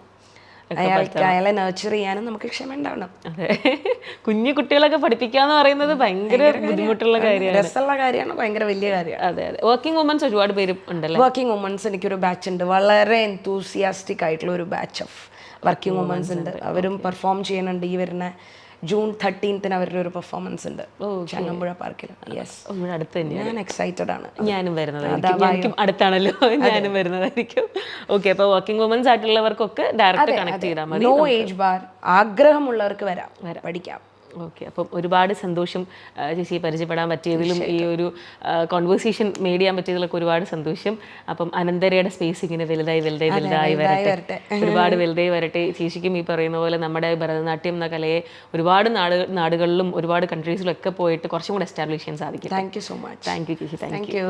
അയാളെ നർച്ചർ ചെയ്യാനും നമുക്ക് ക്ഷമ ഉണ്ടാവണം. അതെ, കുഞ്ഞു കുട്ടികളൊക്കെ പഠിപ്പിക്കാന്ന് പറയുന്നത് ഭയങ്കര ബുദ്ധിമുട്ടുള്ള കാര്യമാണ്, രസമുള്ള കാര്യമാണ്, ഭയങ്കര വലിയ കാര്യമാണ്. അതെ അതെ. വർക്കിംഗ് വുമൻസ് ഒരുപാട് പേര് ഉണ്ടല്ലോ. വർക്കിംഗ് വുമൻസ് എനിക്കൊരു ബാച്ച് ഉണ്ട്, വളരെ എന്തൂസിയാസ്റ്റിക് ആയിട്ടുള്ള ഒരു ബാച്ച് ഓഫ് വർക്കിംഗ് വുമൻസ് ഉണ്ട്. അവരും പെർഫോം ചെയ്യുന്നുണ്ട്. ഈ വരുന്ന June 13th അവരുടെ ഒരു പെർഫോമൻസ് ഉണ്ട് ചങ്ങമ്പുഴ പാർക്കിൽ. ഞാൻ എക്സൈറ്റഡ് ആണ്. ഞാനും വരുന്നതായിരിക്കും, അടുത്താണല്ലോ, ഞാനും വരുന്നതായിരിക്കും. ഓക്കെ, അപ്പോൾ വർക്കിംഗ് വുമൻസ് ആയിട്ടുള്ളവർക്കൊക്കെ ഡയറക്റ്റ് കണക്ട് ചെയ്താൽ മതി. നോ ഏജ് ബാർ, ആഗ്രഹമുള്ളവർക്ക് വരാം, പഠിക്കാം. ഓക്കെ, അപ്പം ഒരുപാട് സന്തോഷം ചേച്ചിയെ പരിചയപ്പെടാൻ പറ്റിയതിലും ഈ ഒരു കോൺവെർസേഷൻ മേഡ് ചെയ്യാൻ പറ്റിയതിലൊക്കെ ഒരുപാട് സന്തോഷം. അപ്പം അനന്തരയുടെ സ്പേസ് ഇങ്ങനെ വലുതായി വരട്ടെ, ഒരുപാട് വലുതായി വരട്ടെ. ചേച്ചിക്കും ഈ പറയുന്ന പോലെ നമ്മുടെ ഭരതനാട്യം എന്ന കലയെ ഒരുപാട് നാടുകളിലും ഒരുപാട് കൺട്രീസിലും ഒക്കെ പോയിട്ട് കുറച്ചും കൂടെ എസ്റ്റാബ്ലിഷ് ചെയ്യാൻ സാധിക്കും. Thank you so much. Thank you ചേച്ചി. Thank U.